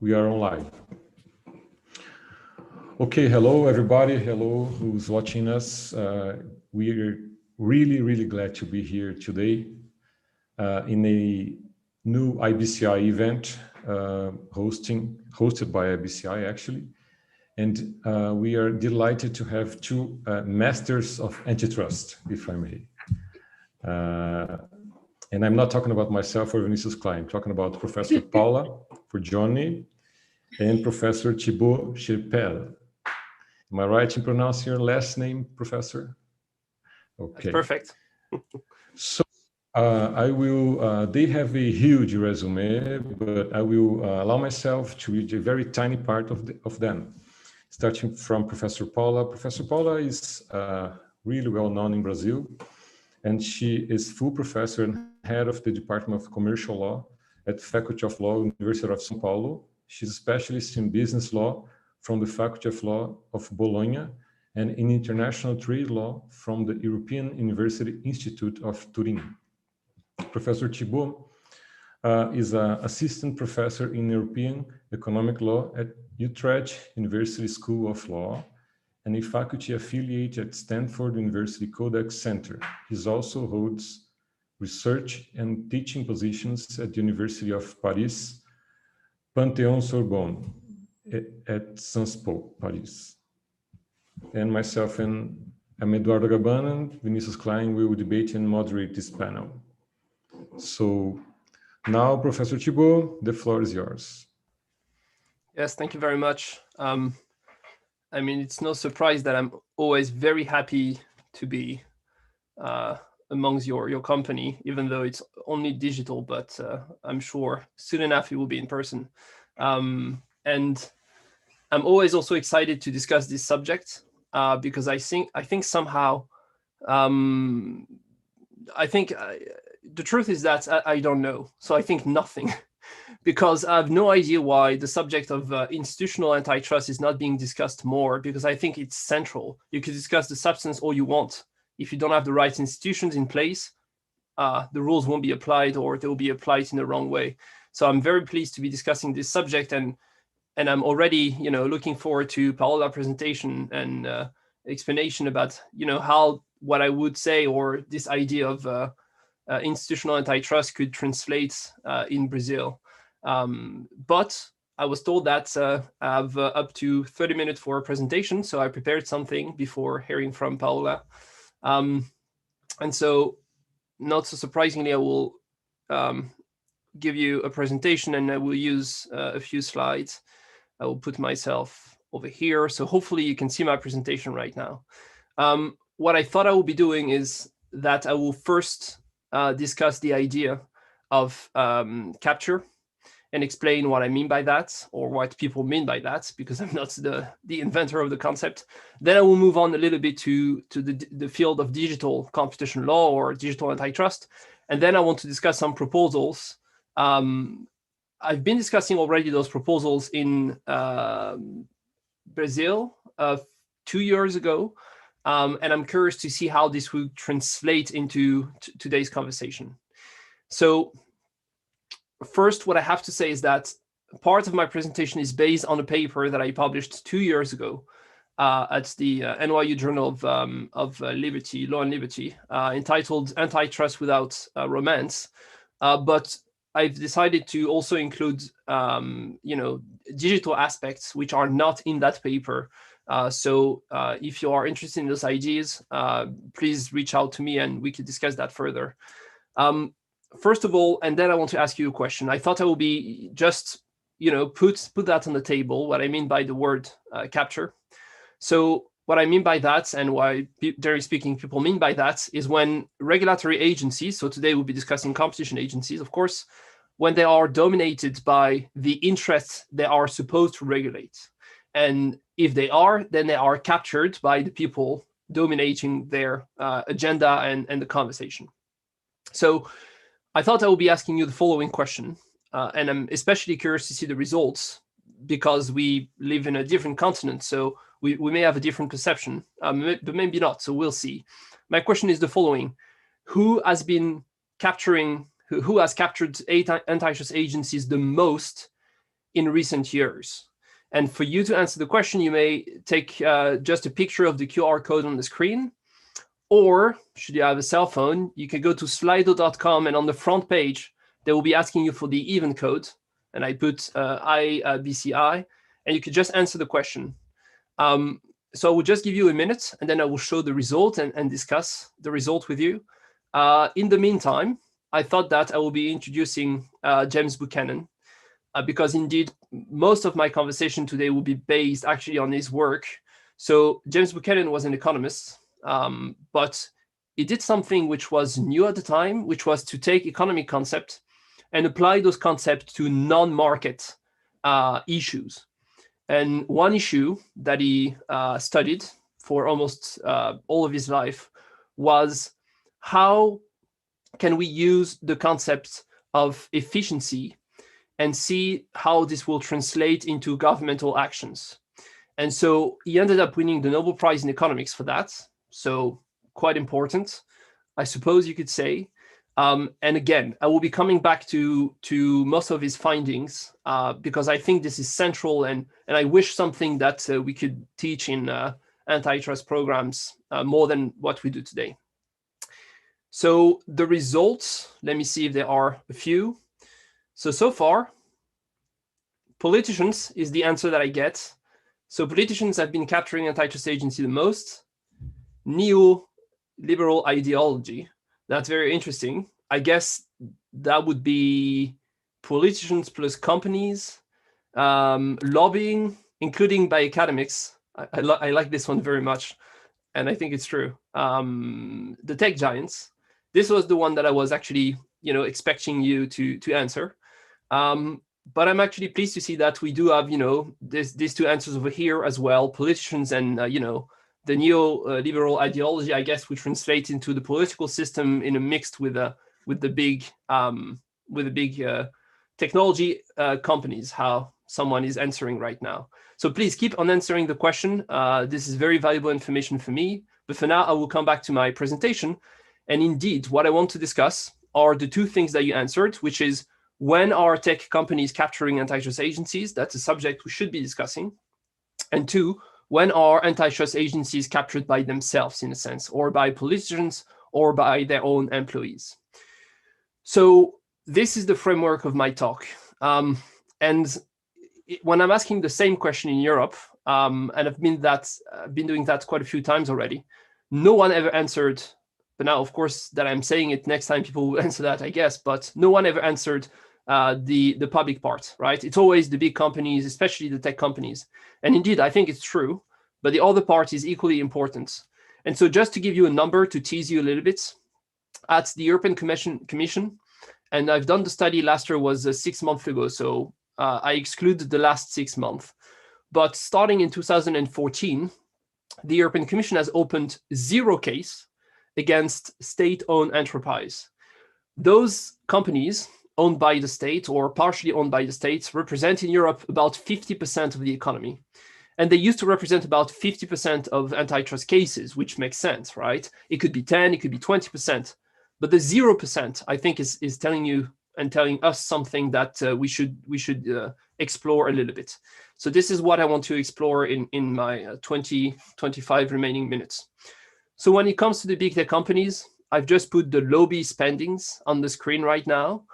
We are on live. Okay, hello everybody. Hello who's watching us. We're really glad to be here today in a new IBCI event hosted by IBCI actually. And we are delighted to have two masters of antitrust, if I may. And I'm not talking about myself or Vinicius Klein. I'm talking about Professor Paula Forgione and Professor Thibaut Chepel. Am I right in pronouncing your last name, Professor? Okay. That's perfect. So they have a huge resume, but I will allow myself to read a very tiny part of them. Starting from Professor Paula. Professor Paula is really well known in Brazil, and she is full professor and head of the Department of Commercial Law at Faculty of Law, University of São Paulo. She's a specialist in business law from the Faculty of Law of Bologna and in international trade law from the European University Institute of Turin. Professor Thibaut is an assistant professor in European Economic Law at Utrecht University School of Law and a faculty affiliate at Stanford University Codex Center. He also holds research and teaching positions at the University of Paris, Panthéon-Sorbonne, at Sciences Po, Paris. And myself and I'm Eduardo Gabbana and Vinicius Klein will debate and moderate this panel. So now, Professor Thibaut, the floor is yours. Yes, thank you very much. I mean, it's no surprise that I'm always very happy to be amongst your company, even though it's only digital, but I'm sure soon enough it will be in person. And I'm always also excited to discuss this subject because I think somehow, the truth is that I don't know. So I think nothing. Because I have no idea why the subject of institutional antitrust is not being discussed more, because I think it's central. You can discuss the substance all you want. If you don't have the right institutions in place, the rules won't be applied or they will be applied in the wrong way. So I'm very pleased to be discussing this subject, and I'm already looking forward to Paola's presentation and explanation about how what I would say or this idea of institutional antitrust could translate in Brazil. But I was told that I have up to 30 minutes for a presentation, so I prepared something before hearing from Paola. And so, not so surprisingly, I will give you a presentation and I will use a few slides. I will put myself over here, so hopefully you can see my presentation right now. What I thought I will be doing is that I will first discuss the idea of capture and explain what I mean by that, or what people mean by that, because I'm not the inventor of the concept. Then I will move on a little bit to the field of digital competition law or digital antitrust. And then I want to discuss some proposals. I've been discussing already those proposals in Brazil 2 years ago. And I'm curious to see how this will translate into today's conversation. So first, what I have to say is that part of my presentation is based on a paper that I published 2 years ago at the NYU Journal of Liberty, Law and Liberty, entitled Antitrust Without Romance. But I've decided to also include, digital aspects which are not in that paper. So if you are interested in those ideas, please reach out to me and we can discuss that further. First of all, and then I want to ask you a question. I thought I would be just, put that on the table, what I mean by the word capture. So what I mean by that, and why, generally speaking, people mean by that, is when regulatory agencies, so today we'll be discussing competition agencies, of course, when they are dominated by the interests they are supposed to regulate. And if they are, then they are captured by the people dominating their agenda and the conversation. So I thought I would be asking you the following question, and I'm especially curious to see the results because we live in a different continent, so we may have a different perception, but maybe not, so we'll see. My question is the following. Who has captured antitrust agencies the most in recent years? And for you to answer the question, you may take just a picture of the QR code on the screen, or should you have a cell phone, you can go to slido.com, and on the front page, they will be asking you for the event code. And I put IBCI, and you could just answer the question. So I will just give you a minute, and then I will show the result and discuss the result with you. In the meantime, I thought that I will be introducing James Buchanan, because indeed, most of my conversation today will be based actually on his work. So James Buchanan was an economist, but he did something which was new at the time, which was to take economic concept and apply those concepts to non-market issues. And one issue that he studied for almost all of his life was how can we use the concept of efficiency and see how this will translate into governmental actions. And so he ended up winning the Nobel Prize in economics for that. So quite important, I suppose you could say. And again, I will be coming back to most of his findings because I think this is central, and I wish something that we could teach in antitrust programs more than what we do today. So the results, let me see if there are a few. So far, politicians is the answer that I get. So politicians have been capturing antitrust agency the most. Neoliberal ideology. That's very interesting. I guess that would be politicians plus companies, lobbying, including by academics. I like this one very much, and I think it's true. The tech giants. This was the one that I was actually, expecting you to answer. But I'm actually pleased to see that we do have, these two answers over here as well. Politicians and, the neoliberal ideology, I guess, would translate into the political system in a mixed with the big technology companies, how someone is answering right now. So please keep on answering the question. This is very valuable information for me. But for now, I will come back to my presentation. And indeed, what I want to discuss are the two things that you answered, which is when are tech companies capturing antitrust agencies? That's a subject we should be discussing. And two, when are antitrust agencies captured by themselves, in a sense, or by politicians or by their own employees? So this is the framework of my talk. And when I'm asking the same question in Europe, and I've been doing that quite a few times already, no one ever answered. But now, of course, that I'm saying it, next time people will answer that, I guess. But no one ever answered the public part, right? It's always the big companies, especially the tech companies. And indeed, I think it's true. But the other part is equally important. And so just to give you a number to tease you a little bit, at the European Commission, and I've done the study last year was 6 months ago, so I exclude the last 6 months. But starting in 2014, the European Commission has opened 0 case against state-owned enterprise. Those companies owned by the state or partially owned by the states represent in Europe about 50% of the economy. And they used to represent about 50% of antitrust cases, which makes sense, right? It could be 10, it could be 20%. But the 0%, I think, is telling you and telling us something that we should explore a little bit. So this is what I want to explore in my 25 remaining minutes. So when it comes to the big tech companies, I've just put the lobby spendings on the screen right now.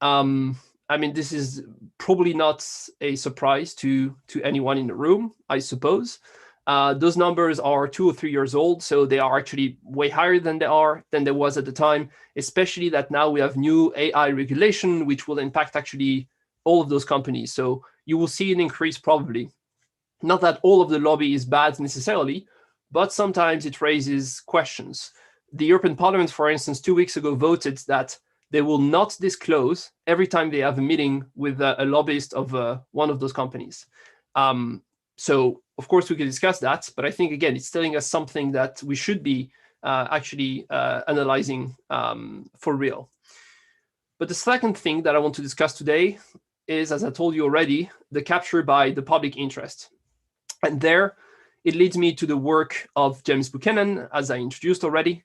I mean, this is probably not a surprise to anyone in the room, I suppose. Those numbers are 2 or 3 years old, so they are actually way higher than there was at the time, especially that now we have new AI regulation, which will impact actually all of those companies. So you will see an increase probably. Not that all of the lobby is bad necessarily, but sometimes it raises questions. The European Parliament, for instance, 2 weeks ago voted that they will not disclose every time they have a meeting with a lobbyist of one of those companies. So, of course, we could discuss that, but I think, again, it's telling us something that we should be actually analyzing for real. But the second thing that I want to discuss today is, as I told you already, the capture by the public interest. And there, it leads me to the work of James Buchanan, as I introduced already,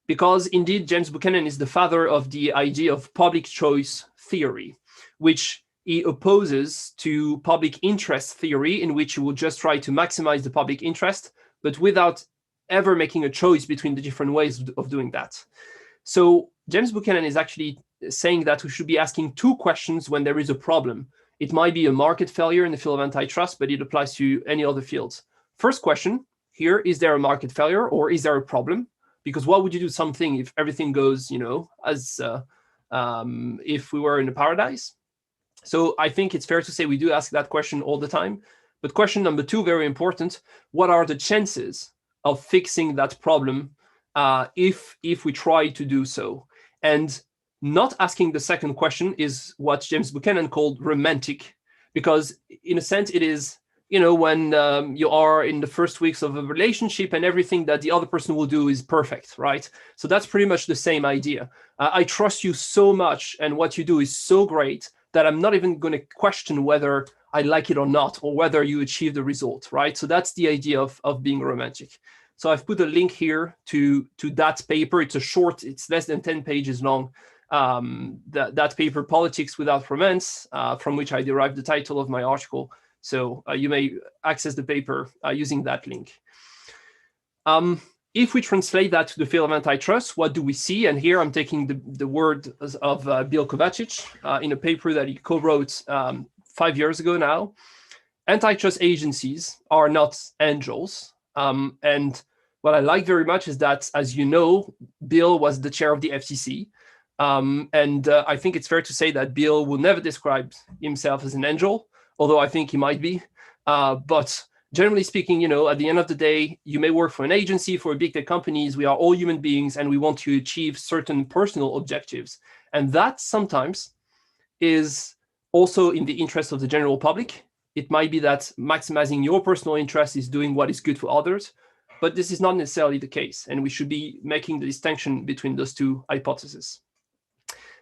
because indeed, James Buchanan is the father of the idea of public choice theory, which he opposes to public interest theory, in which you will just try to maximize the public interest, but without ever making a choice between the different ways of doing that. So James Buchanan is actually saying that we should be asking two questions when there is a problem. It might be a market failure in the field of antitrust, but it applies to any other fields. First question here, is there a market failure or is there a problem? Because why would you do something if everything goes, as if we were in a paradise? So I think it's fair to say we do ask that question all the time. But question number two, very important, what are the chances of fixing that problem if we try to do so? And not asking the second question is what James Buchanan called romantic, because in a sense it is, when you are in the first weeks of a relationship and everything that the other person will do is perfect, right? So that's pretty much the same idea. I trust you so much and what you do is so great that I'm not even going to question whether I like it or not, or whether you achieve the result, right? So that's the idea of being romantic. So I've put a link here to that paper. It's a short, it's less than 10 pages long. That paper, Politics Without Romance, from which I derived the title of my article. So you may access the paper using that link. If we translate that to the field of antitrust, what do we see? And here I'm taking the word of Bill Kovacic in a paper that he co-wrote 5 years ago now. Antitrust agencies are not angels. And what I like very much is that, as you know, Bill was the chair of the FTC. And I think it's fair to say that Bill will never describe himself as an angel, although I think he might be. But generally speaking, at the end of the day, you may work for an agency, for big tech companies. We are all human beings and we want to achieve certain personal objectives. And that sometimes is also in the interest of the general public. It might be that maximizing your personal interest is doing what is good for others, but this is not necessarily the case. And we should be making the distinction between those two hypotheses.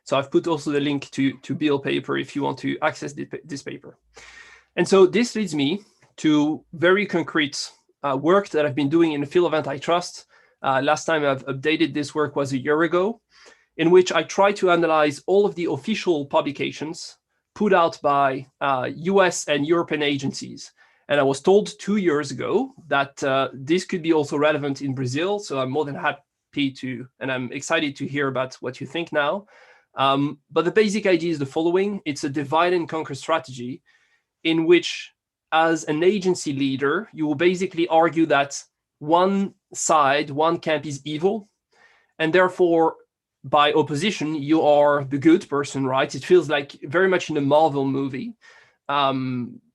So I've put also the link to Bill paper if you want to access this paper. And so this leads me to very concrete work that I've been doing in the field of antitrust. Last time I've updated this work was a year ago, in which I tried to analyze all of the official publications put out by US and European agencies. And I was told 2 years ago that this could be also relevant in Brazil. So I'm more than happy to, and I'm excited to hear about what you think now. But the basic idea is the following. It's a divide and conquer strategy in which, as an agency leader, you will basically argue that one side, one camp is evil, and therefore, by opposition, you are the good person, right? It feels like very much in a Marvel movie,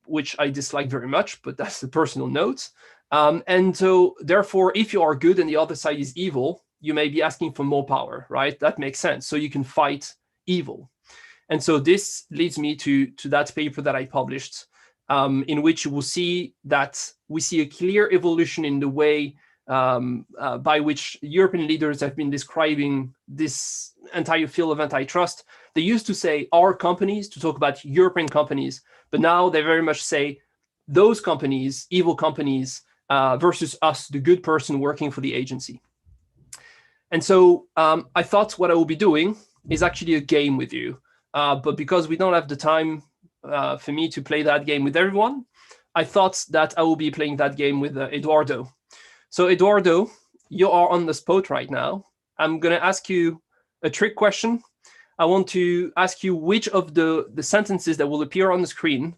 which I dislike very much, but that's a personal note. And so, therefore, if you are good and the other side is evil, you may be asking for more power, right? That makes sense. So you can fight evil. And so this leads me to that paper that I published, in which you will see that we see a clear evolution in the way by which European leaders have been describing this entire field of antitrust. They used to say our companies to talk about European companies, but now they very much say those companies, evil companies, versus us, the good person working for the agency. And so I thought what I will be doing is actually a game with you. But because we don't have the time for me to play that game with everyone, I thought that I will be playing that game with Eduardo. So Eduardo, you are on the spot right now. I'm going to ask you a trick question. I want to ask you which of the sentences that will appear on the screen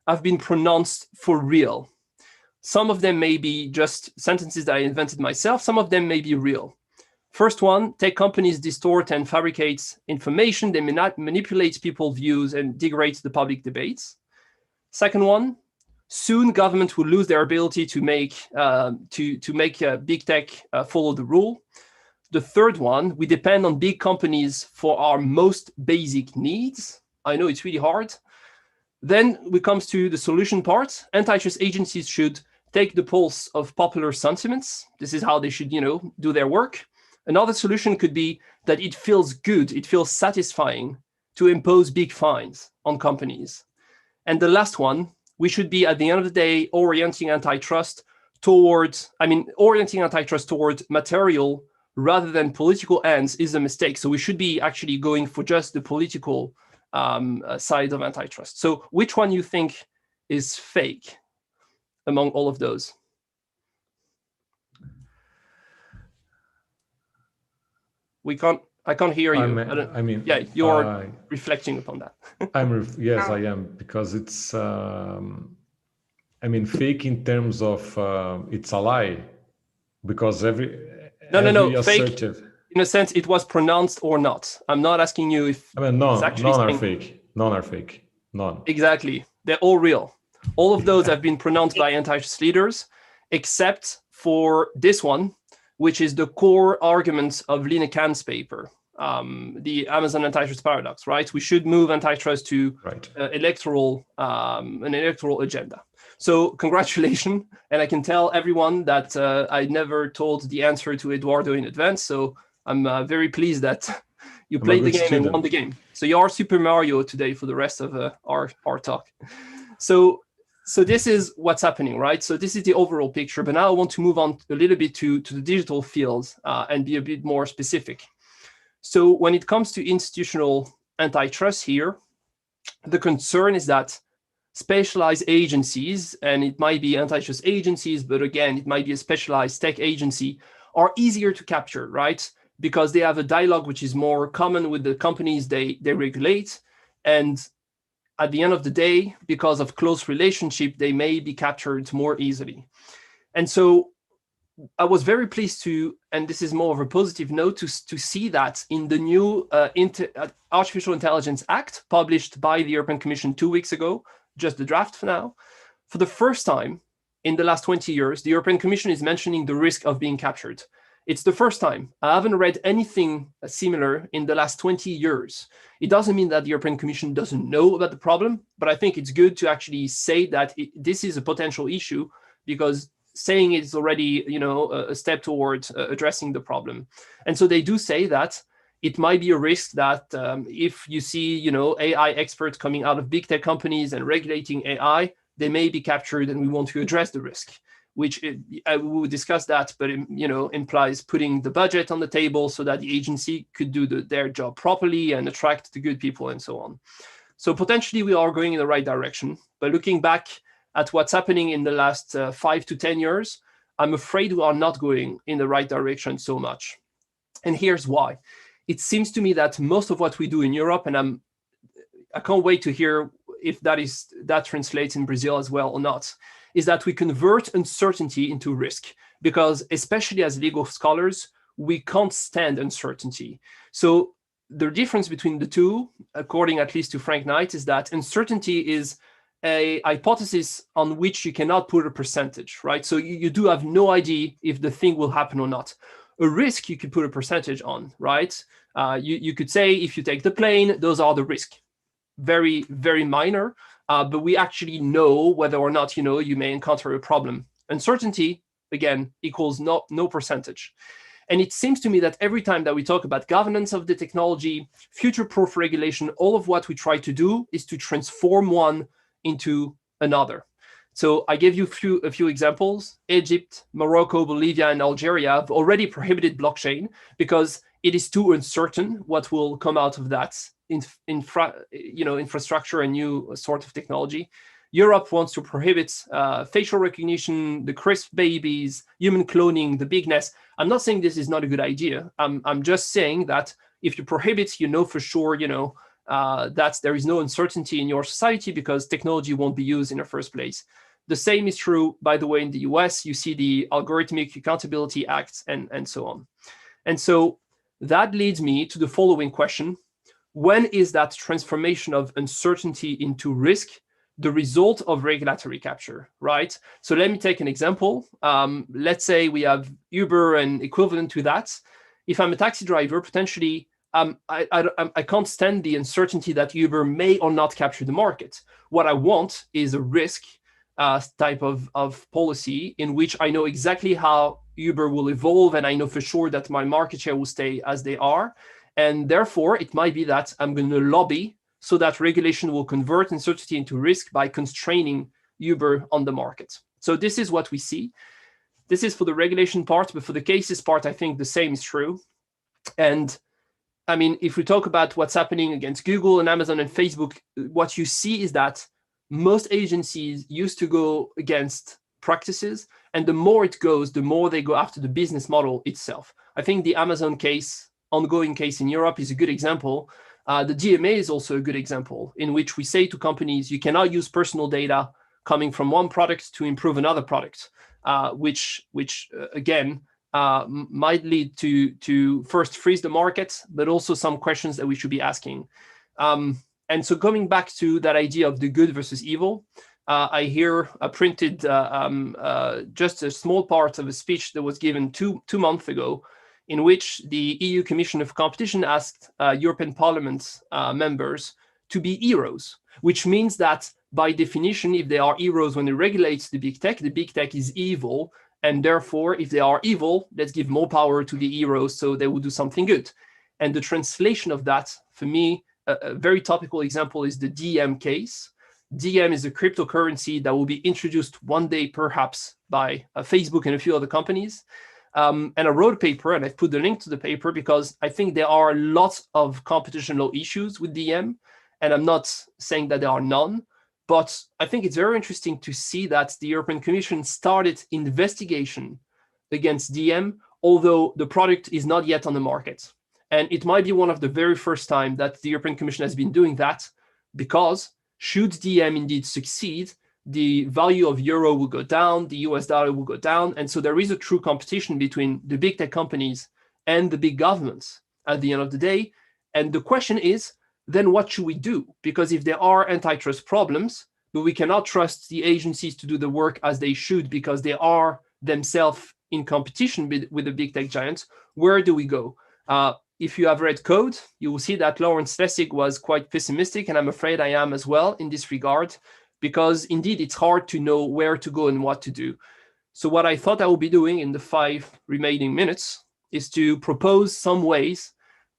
have been pronounced for real. Some of them may be just sentences that I invented myself. Some of them may be real. First one, tech companies distort and fabricate information. They manipulate people's views and degrade the public debates. Second one, soon government will lose their ability to make big tech follow the rule. The third one, we depend on big companies for our most basic needs. I know it's really hard. Then we comes to the solution part. Antitrust agencies should take the pulse of popular sentiments. This is how they should, do their work. Another solution could be that it feels good, it feels satisfying to impose big fines on companies. And the last one, we should be, at the end of the day, orienting antitrust towards material rather than political ends is a mistake. So we should be actually going for just the political side of antitrust. So which one you think is fake among all of those? I can't hear you. Yeah, you're reflecting upon that. Yes, I am, because it's, fake in terms of it's a lie, because no, assertive. Fake, in a sense, it was pronounced or not. I'm not asking you if none are fake. None are fake. None. Exactly. They're all real. All of those have been pronounced by antitrust leaders, except for this one, which is the core argument of Lina Khan's paper, the Amazon antitrust paradox, right? We should move antitrust to an electoral agenda. So congratulations. And I can tell everyone that I never told the answer to Eduardo in advance. So I'm very pleased that you played the game and won the game. So you are Super Mario today for the rest of our talk. So this is what's happening, right? So this is the overall picture. But now I want to move on a little bit to the digital field and be a bit more specific. So when it comes to institutional antitrust here, the concern is that specialized agencies, and it might be antitrust agencies, but again, it might be a specialized tech agency, are easier to capture, right? Because they have a dialogue which is more common with the companies they regulate. And at the end of the day, because of close relationship, they may be captured more easily. And so I was very pleased to, and this is more of a positive note, to see that in the new Artificial Intelligence Act published by the European Commission 2 weeks ago, just the draft for now, for the first time in the last 20 years, the European Commission is mentioning the risk of being captured. It's the first time. I haven't read anything similar in the last 20 years. It doesn't mean that the European Commission doesn't know about the problem, but I think it's good to actually say that this is a potential issue, because saying it's already, a step towards addressing the problem. And so they do say that it might be a risk that if you see, AI experts coming out of big tech companies and regulating AI, they may be captured, and we want to address the risk. Which we will discuss that, but it implies putting the budget on the table so that the agency could do their job properly and attract the good people and so on. So potentially we are going in the right direction. But looking back at what's happening in the last 5 to 10 years, I'm afraid we are not going in the right direction so much. And here's why. It seems to me that most of what we do in Europe, and I can't wait to hear if that translates in Brazil as well or not, is that we convert uncertainty into risk, because especially as legal scholars, we can't stand uncertainty. So the difference between the two, according at least to Frank Knight, is that uncertainty is a hypothesis on which you cannot put a percentage, right? So you do have no idea if the thing will happen or not. A risk you could put a percentage on, right? You could say if you take the plane, those are the risk. Very, very minor. But we actually know whether or not, you may encounter a problem. Uncertainty, again, equals no percentage. And it seems to me that every time that we talk about governance of the technology, future-proof regulation, all of what we try to do is to transform one into another. So I gave you a few examples. Egypt, Morocco, Bolivia, and Algeria have already prohibited blockchain because it is too uncertain what will come out of that infrastructure and new sort of technology. Europe wants to prohibit facial recognition, the CRISP babies, human cloning, the bigness. I'm not saying this is not a good idea. I'm just saying that if you prohibit, for sure, that there is no uncertainty in your society because technology won't be used in the first place. The same is true, by the way, in the US. You see the Algorithmic Accountability Act and so on. And so that leads me to the following question. When is that transformation of uncertainty into risk the result of regulatory capture, right? So let me take an example. Let's say we have Uber and equivalent to that. If I'm a taxi driver, potentially, I can't stand the uncertainty that Uber may or not capture the market. What I want is a risk type of policy in which I know exactly how Uber will evolve, and I know for sure that my market share will stay as they are. And therefore, it might be that I'm going to lobby so that regulation will convert uncertainty into risk by constraining Uber on the market. So this is what we see. This is for the regulation part, but for the cases part, I think the same is true. And I mean, if we talk about what's happening against Google and Amazon and Facebook, what you see is that most agencies used to go against practices, and the more it goes, the more they go after the business model itself. I think the Amazon case, ongoing case in Europe, is a good example. The DMA is also a good example, in which we say to companies, you cannot use personal data coming from one product to improve another product, which again, might lead to first freeze the market, but also some questions that we should be asking. And so coming back to that idea of the good versus evil, I hear printed just a small part of a speech that was given two months ago, in which the EU Commission of Competition asked European Parliament members to be heroes, which means that by definition, if they are heroes when they regulate the big tech is evil. And therefore, if they are evil, let's give more power to the heroes so they will do something good. And the translation of that, for me, a very topical example is the DM case. DM is a cryptocurrency that will be introduced one day, perhaps, by Facebook and a few other companies. And I wrote a paper, and I've put the link to the paper because I think there are lots of competition law issues with DM, and I'm not saying that there are none. But I think it's very interesting to see that the European Commission started investigation against DM, although the product is not yet on the market. And it might be one of the very first time that the European Commission has been doing that, because should DM indeed succeed, the value of euro will go down, the US dollar will go down. And so there is a true competition between the big tech companies and the big governments at the end of the day. And the question is, then what should we do? Because if there are antitrust problems, but we cannot trust the agencies to do the work as they should because they are themselves in competition with the big tech giants, where do we go? If you have read Code, you will see that Lawrence Lessig was quite pessimistic, and I'm afraid I am as well in this regard, because indeed it's hard to know where to go and what to do. So what I thought I would be doing in the 5 remaining minutes is to propose some ways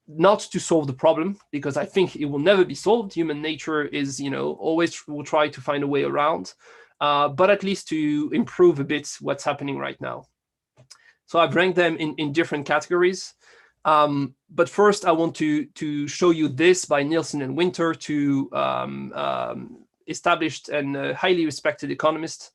not to solve the problem, because I think it will never be solved. Human nature is, always will try to find a way around, but at least to improve a bit what's happening right now. So I've ranked them in different categories. But first, I want to show you this by Nielsen and Winter, two established and highly respected economists,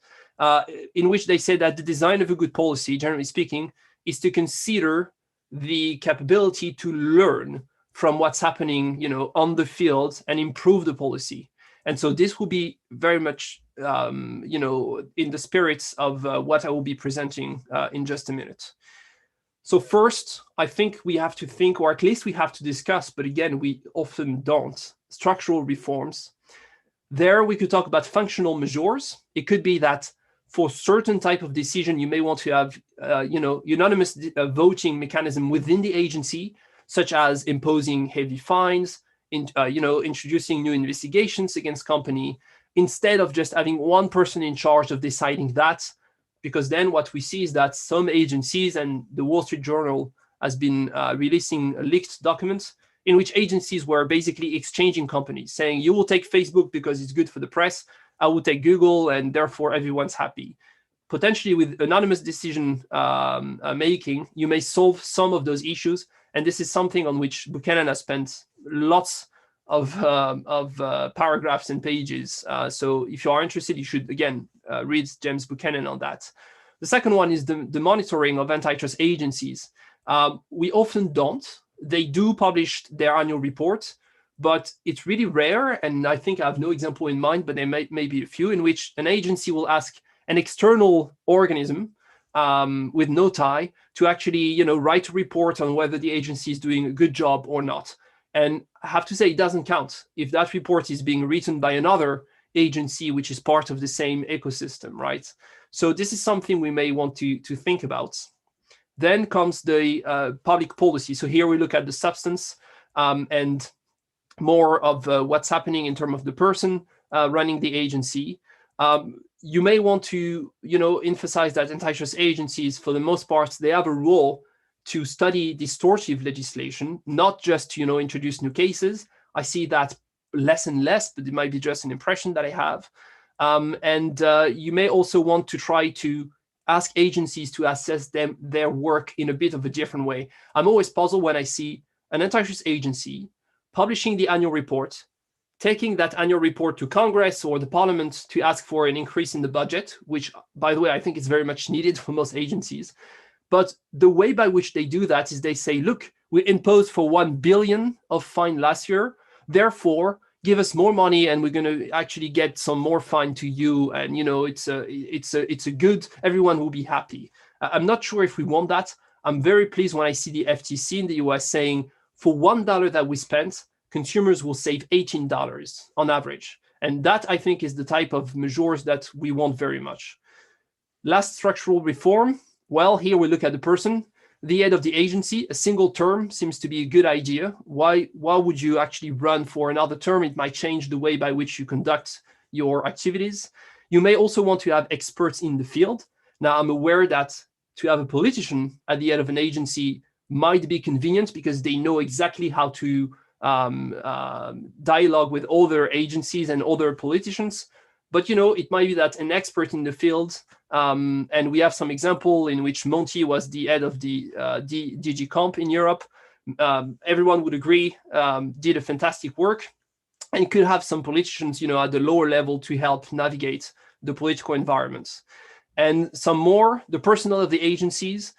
in which they say that the design of a good policy, generally speaking, is to consider the capability to learn from what's happening, on the field and improve the policy. And so this will be very much, in the spirits of what I will be presenting in just a minute. So first, I think we have to think, or at least we have to discuss, but again, we often don't, structural reforms. There we could talk about functional measures. It could be that for certain type of decision, you may want to have, unanimous voting mechanism within the agency, such as imposing heavy fines, introducing new investigations against company, instead of just having one person in charge of deciding that. Because then what we see is that some agencies, and the Wall Street Journal has been releasing leaked documents in which agencies were basically exchanging companies, saying, you will take Facebook because it's good for the press, I will take Google, and therefore everyone's happy. Potentially with anonymous decision making, you may solve some of those issues. And this is something on which Buchanan has spent lots of paragraphs and pages. So if you are interested, you should, again, read James Buchanan on that. The second one is the monitoring of antitrust agencies. We often don't. They do publish their annual report, but it's really rare, and I think I have no example in mind, but there may be a few, in which an agency will ask an external organism with no tie to actually write a report on whether the agency is doing a good job or not. And I have to say, it doesn't count if that report is being written by another agency which is part of the same ecosystem, right? So this is something we may want to think about. Then comes the public policy. So here we look at the substance and more of what's happening in terms of the person running the agency. You may want to, emphasize that antitrust agencies, for the most part, they have a role to study distortive legislation, not just to, introduce new cases. I see that less and less, but it might be just an impression that I have. And you may also want to try to ask agencies to assess their work in a bit of a different way. I'm always puzzled when I see an antitrust agency publishing the annual report, taking that annual report to Congress or the Parliament to ask for an increase in the budget, which, by the way, I think is very much needed for most agencies. But the way by which they do that is they say, look, we imposed for 1 billion of fine last year, therefore give us more money and we're going to actually get some more fine to you. And, you know, it's a good, everyone will be happy. I'm not sure if we want that. I'm very pleased when I see the FTC in the US saying for $1 that we spent, consumers will save $18 on average. And that, I think, is the type of measures that we want very much. Last structural reform. Well, here we look at the person, the head of the agency. A single term seems to be a good idea. Why would you actually run for another term? It might change the way by which you conduct your activities. You may also want to have experts in the field. Now, I'm aware that to have a politician at the head of an agency might be convenient because they know exactly how to dialogue with other agencies and other politicians. But, you know, it might be that an expert in the field, and we have some example in which Monti was the head of the DG Comp in Europe. Everyone would agree, did a fantastic work, and could have some politicians, you know, at the lower level to help navigate the political environments. And some more, the personnel of the agencies,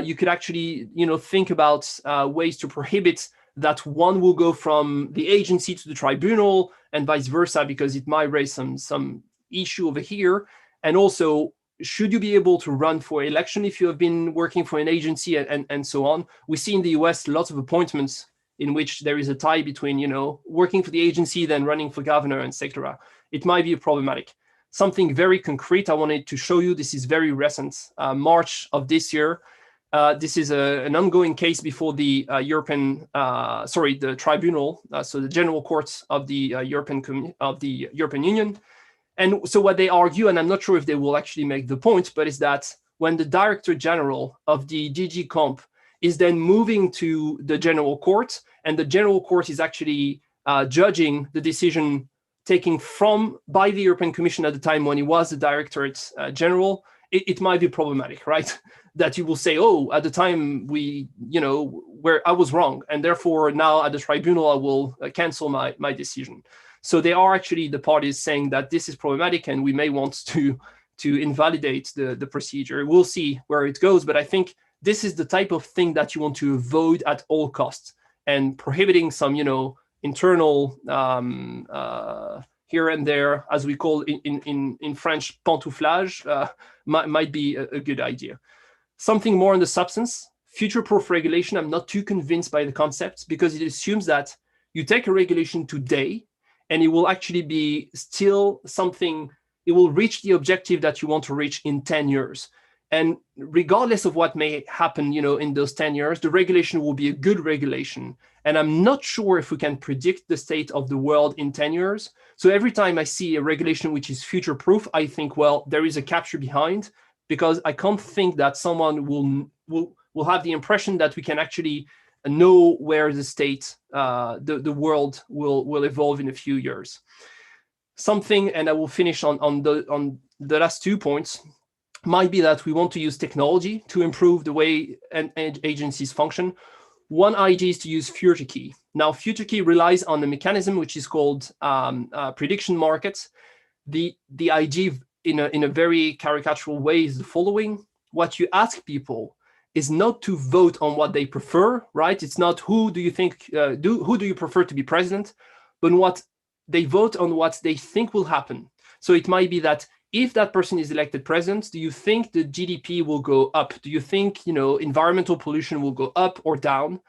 you could actually, you know, think about ways to prohibit that one will go from the agency to the tribunal and vice versa, because it might raise some issue over here. And also, should you be able to run for election if you have been working for an agency and so on? We see in the US lots of appointments in which there is a tie between, you know, working for the agency, then running for governor, etc. It might be problematic. Something very concrete I wanted to show you. This is very recent, March of this year. This is an ongoing case before the the tribunal, so the General Court of the European Union. And so what they argue, and I'm not sure if they will actually make the point, but is that when the Director General of the DG Comp is then moving to the General Court, and the General Court is actually judging the decision taken by the European Commission at the time when he was the Directorate General, it might be problematic, right? That you will say, oh, at the time where I was wrong, and therefore now at the tribunal I will cancel my decision. So they are actually the parties saying that this is problematic, and we may want to invalidate the procedure. We'll see where it goes, but I think this is the type of thing that you want to avoid at all costs, and prohibiting some, internal here and there, as we call in French, pantouflage, might be a good idea. Something more on the substance, future-proof regulation. I'm not too convinced by the concept, because it assumes that you take a regulation today and it will actually be still something, it will reach the objective that you want to reach in 10 years. And regardless of what may happen, in those 10 years, the regulation will be a good regulation. And I'm not sure if we can predict the state of the world in 10 years. So every time I see a regulation which is future-proof, I think, well, there is a capture behind, because I can't think that someone will have the impression that we can actually know where the state, the world will evolve in a few years. Something, and I will finish on the last 2 points, might be that we want to use technology to improve the way agencies function. One idea is to use future key. Now, future key relies on a mechanism which is called prediction markets. The idea in a very caricatural way is the following. What you ask people is not to vote on what they prefer, right? It's not who do you think, who do you prefer to be president, but what they vote on what they think will happen. So it might be that if that person is elected president, do you think the GDP will go up? Do you think, environmental pollution will go up or down?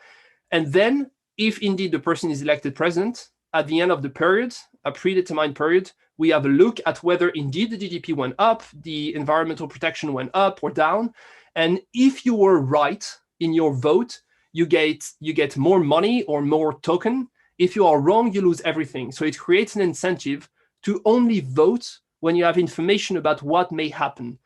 And then if indeed the person is elected president, at the end of the period, a predetermined period, we have a look at whether indeed the GDP went up, the environmental protection went up or down. And if you were right in your vote, you get more money or more token. If you are wrong, you lose everything. So it creates an incentive to only vote when you have information about what may happen.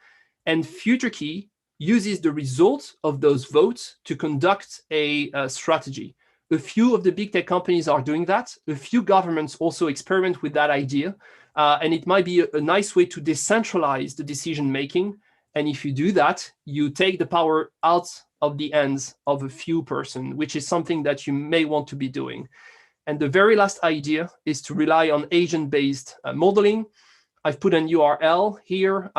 And future key uses the result of those votes to conduct a strategy. A few of the big tech companies are doing that. A few governments also experiment with that idea. And it might be a nice way to decentralize the decision making. And if you do that, you take the power out of the ends of a few person, which is something that you may want to be doing. And the very last idea is to rely on agent-based modeling. I've put an URL here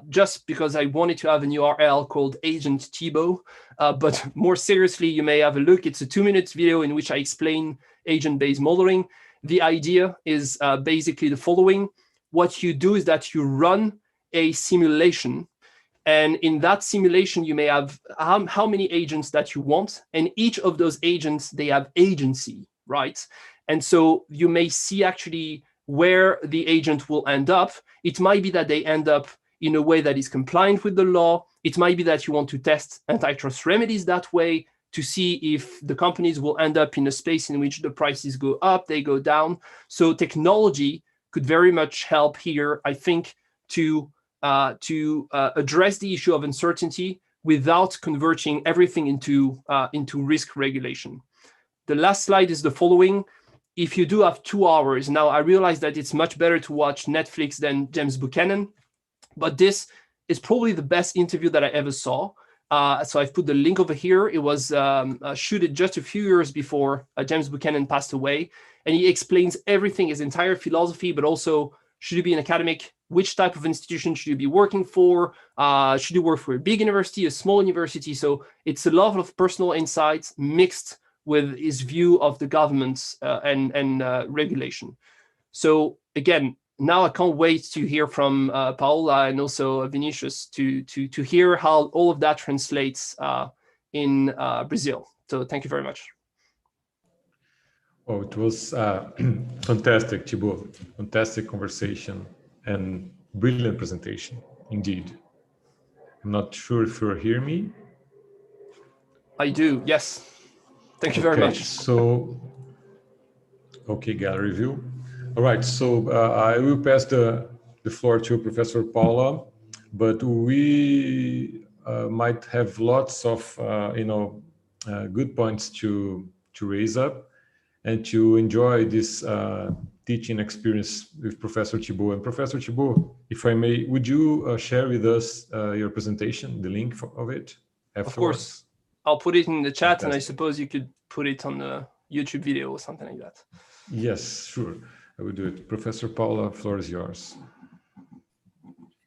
just because I wanted to have an URL called Agent Thibault. But more seriously, you may have a look. It's a 2-minute video in which I explain agent-based modeling. The idea is basically the following. What you do is that you run a simulation. And in that simulation, you may have how many agents that you want. And each of those agents, they have agency, right? And so you may see actually where the agent will end up. It might be that they end up in a way that is compliant with the law. It might be that you want to test antitrust remedies that way to see if the companies will end up in a space in which the prices go up, they go down. So technology could very much help here, I think, to address the issue of uncertainty without converting everything into risk regulation. The last slide is the following. If you do have 2 hours, now I realize that it's much better to watch Netflix than James Buchanan, but this is probably the best interview that I ever saw. So I've put the link over here. It was shooted just a few years before James Buchanan passed away. And he explains everything, his entire philosophy, but also should you be an academic? Which type of institution should you be working for? Should you work for a big university, a small university? So it's a lot of personal insights mixed with his view of the government and regulation. So again, now I can't wait to hear from Paola and also Vinicius to hear how all of that translates in Brazil. So thank you very much. Oh, it was fantastic, Thibault. Fantastic conversation and brilliant presentation, indeed. I'm not sure if you hear me. I do, yes. Thank you very much. So, okay, gallery view. All right, so I will pass the floor to Professor Paula, but we might have lots of good points to raise up and to enjoy this teaching experience with Professor Thibault. And Professor Thibault, if I may, would you share with us your presentation, the link of it afterwards? Of course. I'll put it in the chat. Fantastic. And I suppose you could put it on the YouTube video or something like that. Yes, sure. I will do it. Professor Paula, floor is yours.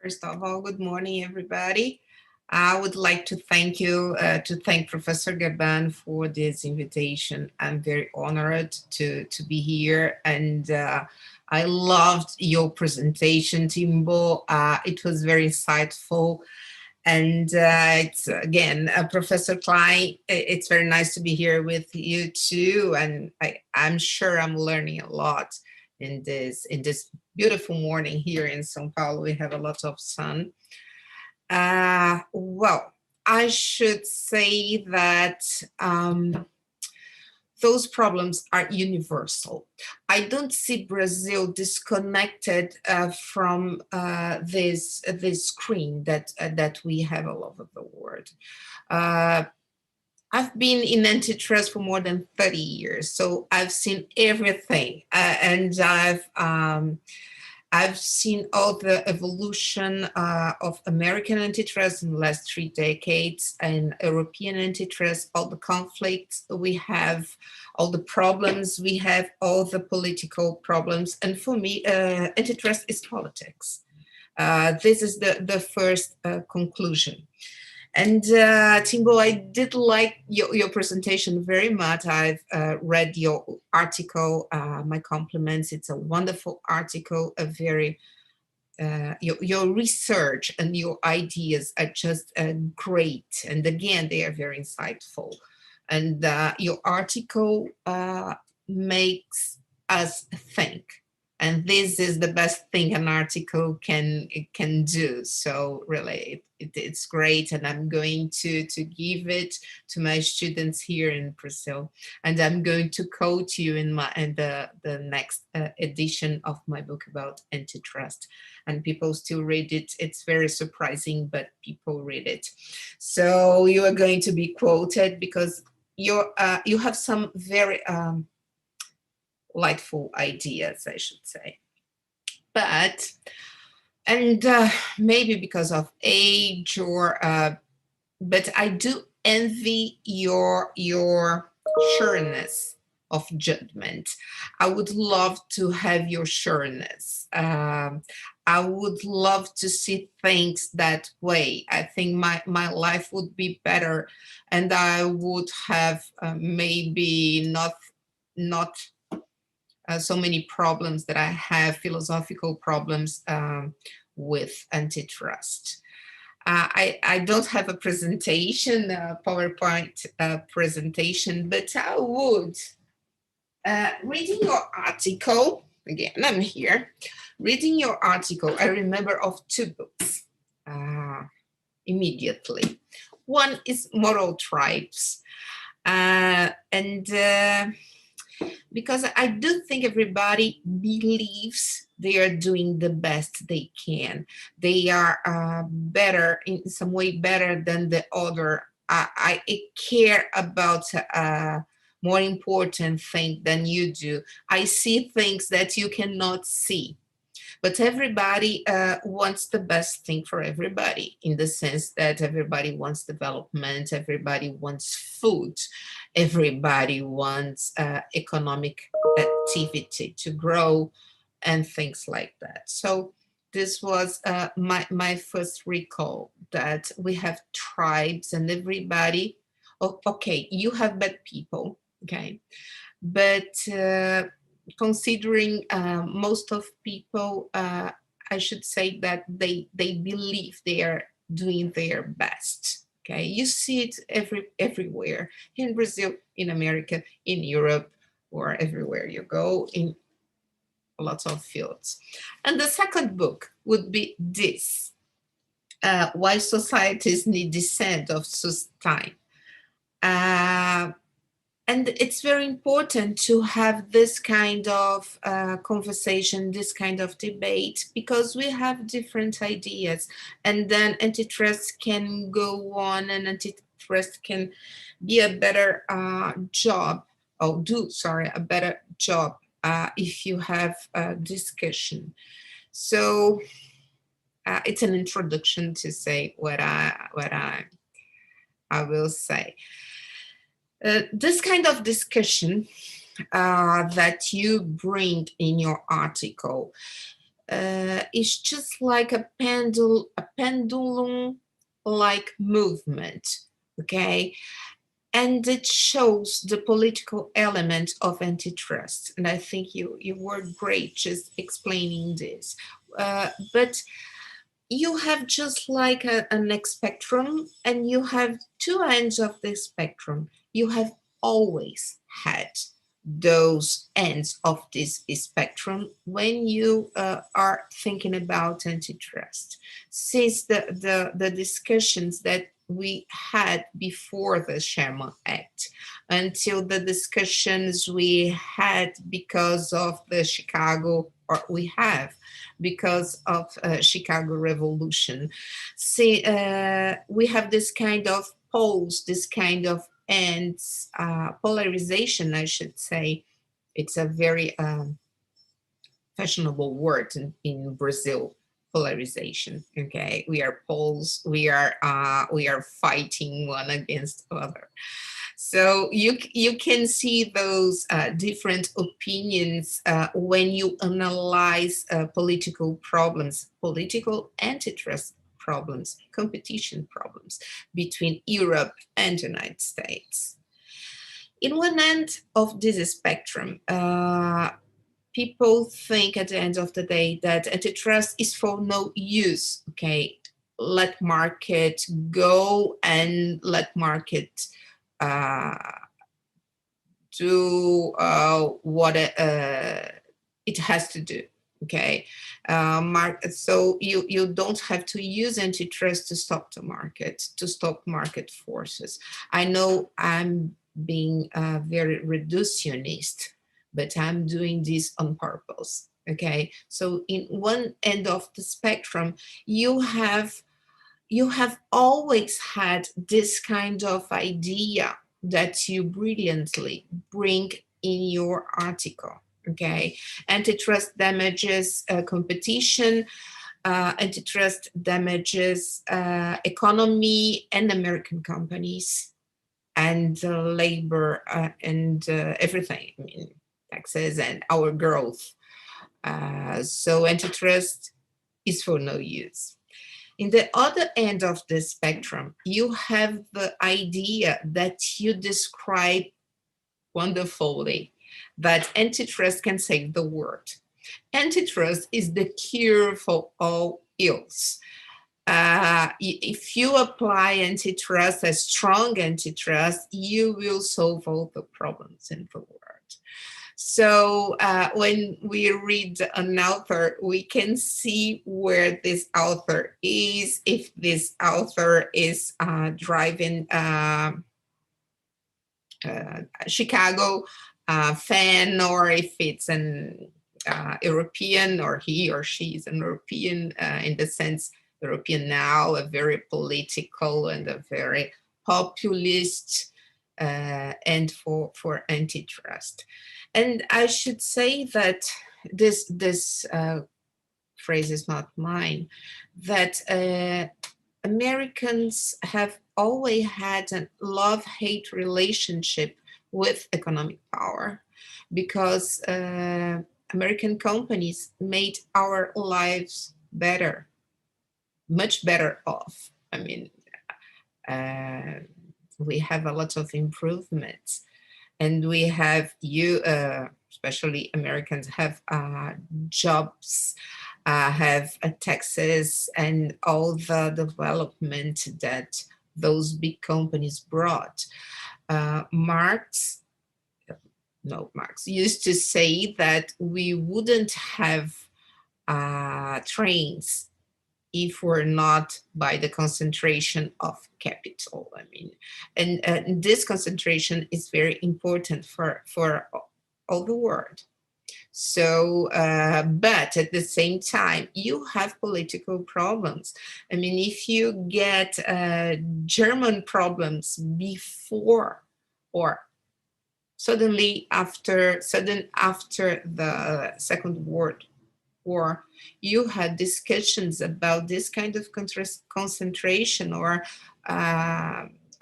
First of all, good morning, everybody. I would like to thank you, thank Professor Gaban for this invitation. I'm very honored to be here, and I loved your presentation, Thibault. It was very insightful. And it's, again, Professor Klein, it's very nice to be here with you too. And I'm sure I'm learning a lot in this beautiful morning here in São Paulo. We have a lot of sun. Well, I should say that those problems are universal. I don't see Brazil disconnected from this screen that we have all over the world. I've been in antitrust for more than 30 years, so I've seen everything, and I've seen all the evolution of American antitrust in the last 3 decades, and European antitrust, all the conflicts we have, all the problems we have, all the political problems. And for me, antitrust is politics. This is the first conclusion. And Thibault, I did like your presentation very much. I've read your article, my compliments. It's a wonderful article, a very, your research and your ideas are just great. And again, they are very insightful. And your article makes us think. And this is the best thing an article can do. So really, it's great. And I'm going to give it to my students here in Brazil. And I'm going to quote you in the next edition of my book about antitrust. And people still read it. It's very surprising, but people read it. So you are going to be quoted because you have some very delightful ideas, I should say. But, and maybe because of age or, but I do envy your sureness of judgment. I would love to have your sureness. I would love to see things that way. I think my life would be better, and I would have maybe not so many problems that I have, philosophical problems with antitrust. I don't have a presentation, PowerPoint presentation, but I would. Reading your article, again, I'm here. Reading your article, I remember of two books immediately. One is Moral Tribes. Because I do think everybody believes they are doing the best they can. They are better, in some way better than the other. I care about more important thing than you do. I see things that you cannot see. But everybody wants the best thing for everybody, in the sense that everybody wants development, everybody wants food, everybody wants economic activity to grow and things like that. So this was my first recall, that we have tribes and everybody, okay, you have bad people, okay, but considering most of people, I should say that they believe they are doing their best. Okay, you see it everywhere, in Brazil, in America, in Europe, or everywhere you go, in lots of fields. And the second book would be this, Why Societies Need Dissent of Sustain. And it's very important to have this kind of conversation, this kind of debate, because we have different ideas. And then antitrust can go on, and antitrust can be a better job, or a better job if you have a discussion. So it's an introduction to say what I will say. This kind of discussion that you bring in your article is just like a pendulum-like movement, okay? And it shows the political element of antitrust. And I think you were great just explaining this. But you have just like an spectrum, and you have two ends of the spectrum. You have always had those ends of this spectrum when you are thinking about antitrust. Since the discussions that we had before the Sherman Act, until the discussions we had because of the Chicago, or we have because of Chicago Revolution. See, we have this kind of poles, this kind of ends, polarization, I should say. It's a very fashionable word in Brazil, polarization. Okay, we are poles. We are fighting one against the other. So you can see those different opinions when you analyze political problems, political antitrust problems, competition problems between Europe and the United States. In one end of this spectrum, people think at the end of the day that antitrust is for no use. Okay, let market go and let market do what it has to do. Okay, so you don't have to use antitrust to stop the market, to stop market forces. I know I'm being very reductionist, but I'm doing this on purpose. Okay, so in one end of the spectrum, you have always had this kind of idea that you brilliantly bring in your article. Okay, antitrust damages competition, antitrust damages economy and American companies. and labor and everything, I mean, taxes and our growth. So antitrust is for no use. In the other end of the spectrum, you have the idea that you describe wonderfully, that antitrust can save the world. Antitrust is the cure for all ills. If you apply antitrust, a strong antitrust, you will solve all the problems in the world. So when we read an author, we can see where this author is, if this author is driving Chicago fan, or if it's an European, or he or she is an European in the sense European now, a very political and a very populist and for antitrust. And I should say that this phrase is not mine, that Americans have always had a love-hate relationship with economic power, because American companies made our lives better, much better off. I mean, we have a lot of improvements, and we have especially Americans have jobs, have taxes, and all the development that those big companies brought. Marx used to say that we wouldn't have trains if we're not by the concentration of capital. I mean, and this concentration is very important for all the world. So, but at the same time, you have political problems. I mean, if you get German problems before or suddenly after the Second World War, you had discussions about this kind of concentration or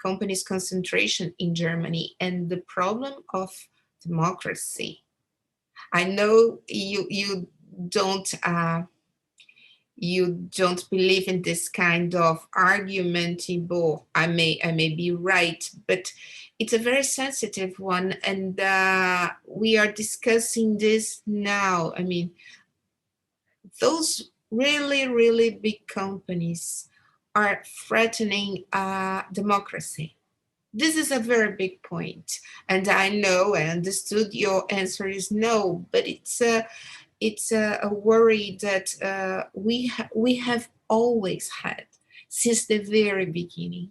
companies' concentration in Germany, and the problem of democracy. I know you don't believe in this kind of argument, Ibo. I may be right, but it's a very sensitive one, and we are discussing this now. I mean, those really, really big companies are threatening democracy. This is a very big point, and I know I understood your answer is no, but it's a worry that we have always had since the very beginning.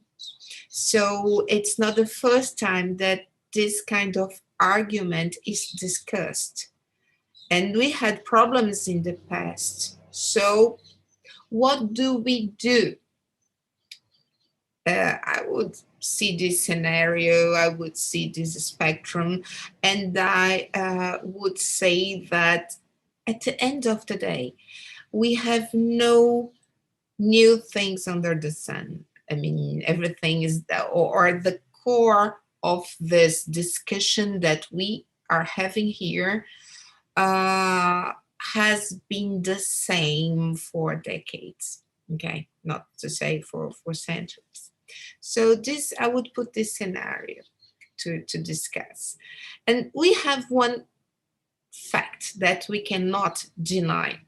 So it's not the first time that this kind of argument is discussed, and we had problems in the past. So what do we do? I would see this scenario, I would see this spectrum, and I would say that at the end of the day, we have no new things under the sun. I mean, everything is the core of this discussion that we are having here has been the same for decades. Okay, not to say for centuries. So this, I would put this scenario to discuss. And we have one fact that we cannot deny.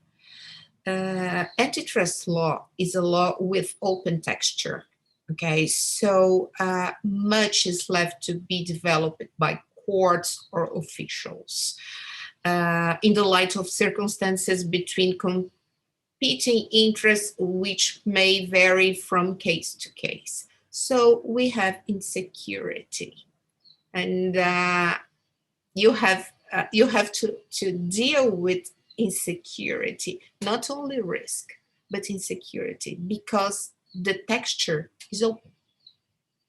Antitrust law is a law with open texture. Okay, so much is left to be developed by courts or officials in the light of circumstances between competing interests, which may vary from case to case. So we have insecurity, and you have to deal with insecurity, not only risk, but insecurity, because the texture is open,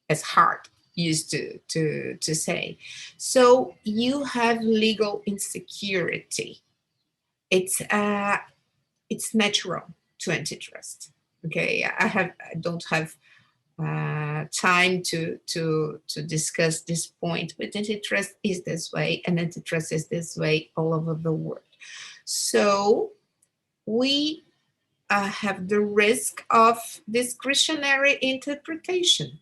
as Hart used to say. So you have legal insecurity. It's natural to antitrust. Okay, I don't have time to discuss this point, but antitrust is this way, and antitrust is this way all over the world. So we have the risk of discretionary interpretation.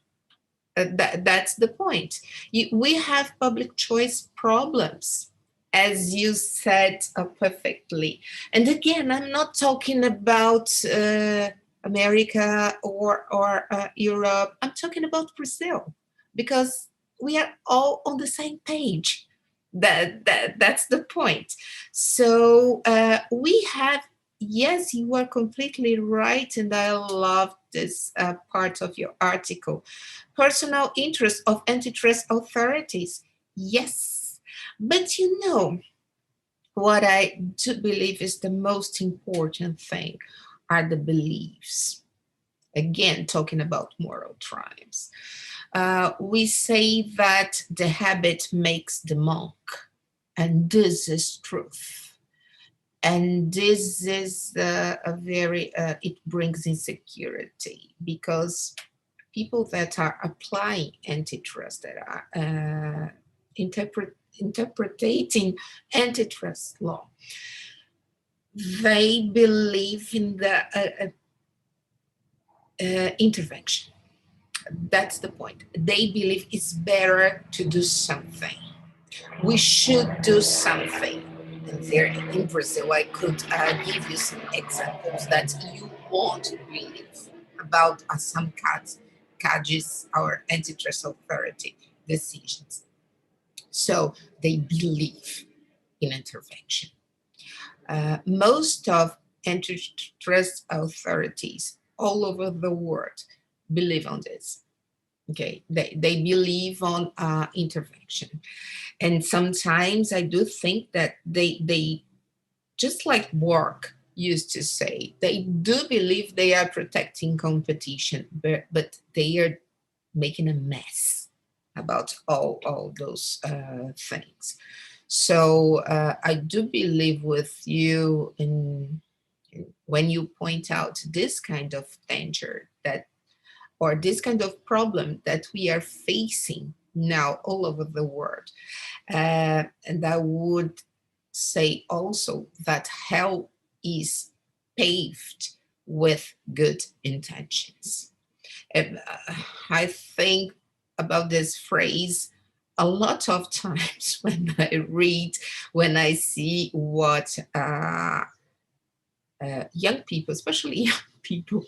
That's the point. We have public choice problems, as you said perfectly. And again, I'm not talking about America or Europe. I'm talking about Brazil, because we are all on the same page. That's the point. So we have, yes, you are completely right, and I love this part of your article. Personal interest of antitrust authorities. Yes, but you know, what I do believe is the most important thing are the beliefs. Again, talking about moral crimes. We say that the habit makes the monk, and this is truth. And this is a very, it brings insecurity, because people that are applying antitrust, that are interpreting antitrust law, they believe in the intervention. That's the point. They believe it's better to do something. We should do something. And there in Brazil, I could give you some examples that you won't believe about some CADEs, our antitrust authority decisions. So they believe in intervention. Most of antitrust authorities all over the world believe on this. Okay, they believe on intervention. And sometimes I do think that they just like work used to say, they do believe they are protecting competition, but they are making a mess about all those things. So I do believe with you in when you point out this kind of danger that, or this kind of problem that we are facing now all over the world. And I would say also that hell is paved with good intentions. And I think about this phrase a lot of times when I read, when I see what young people, especially young people,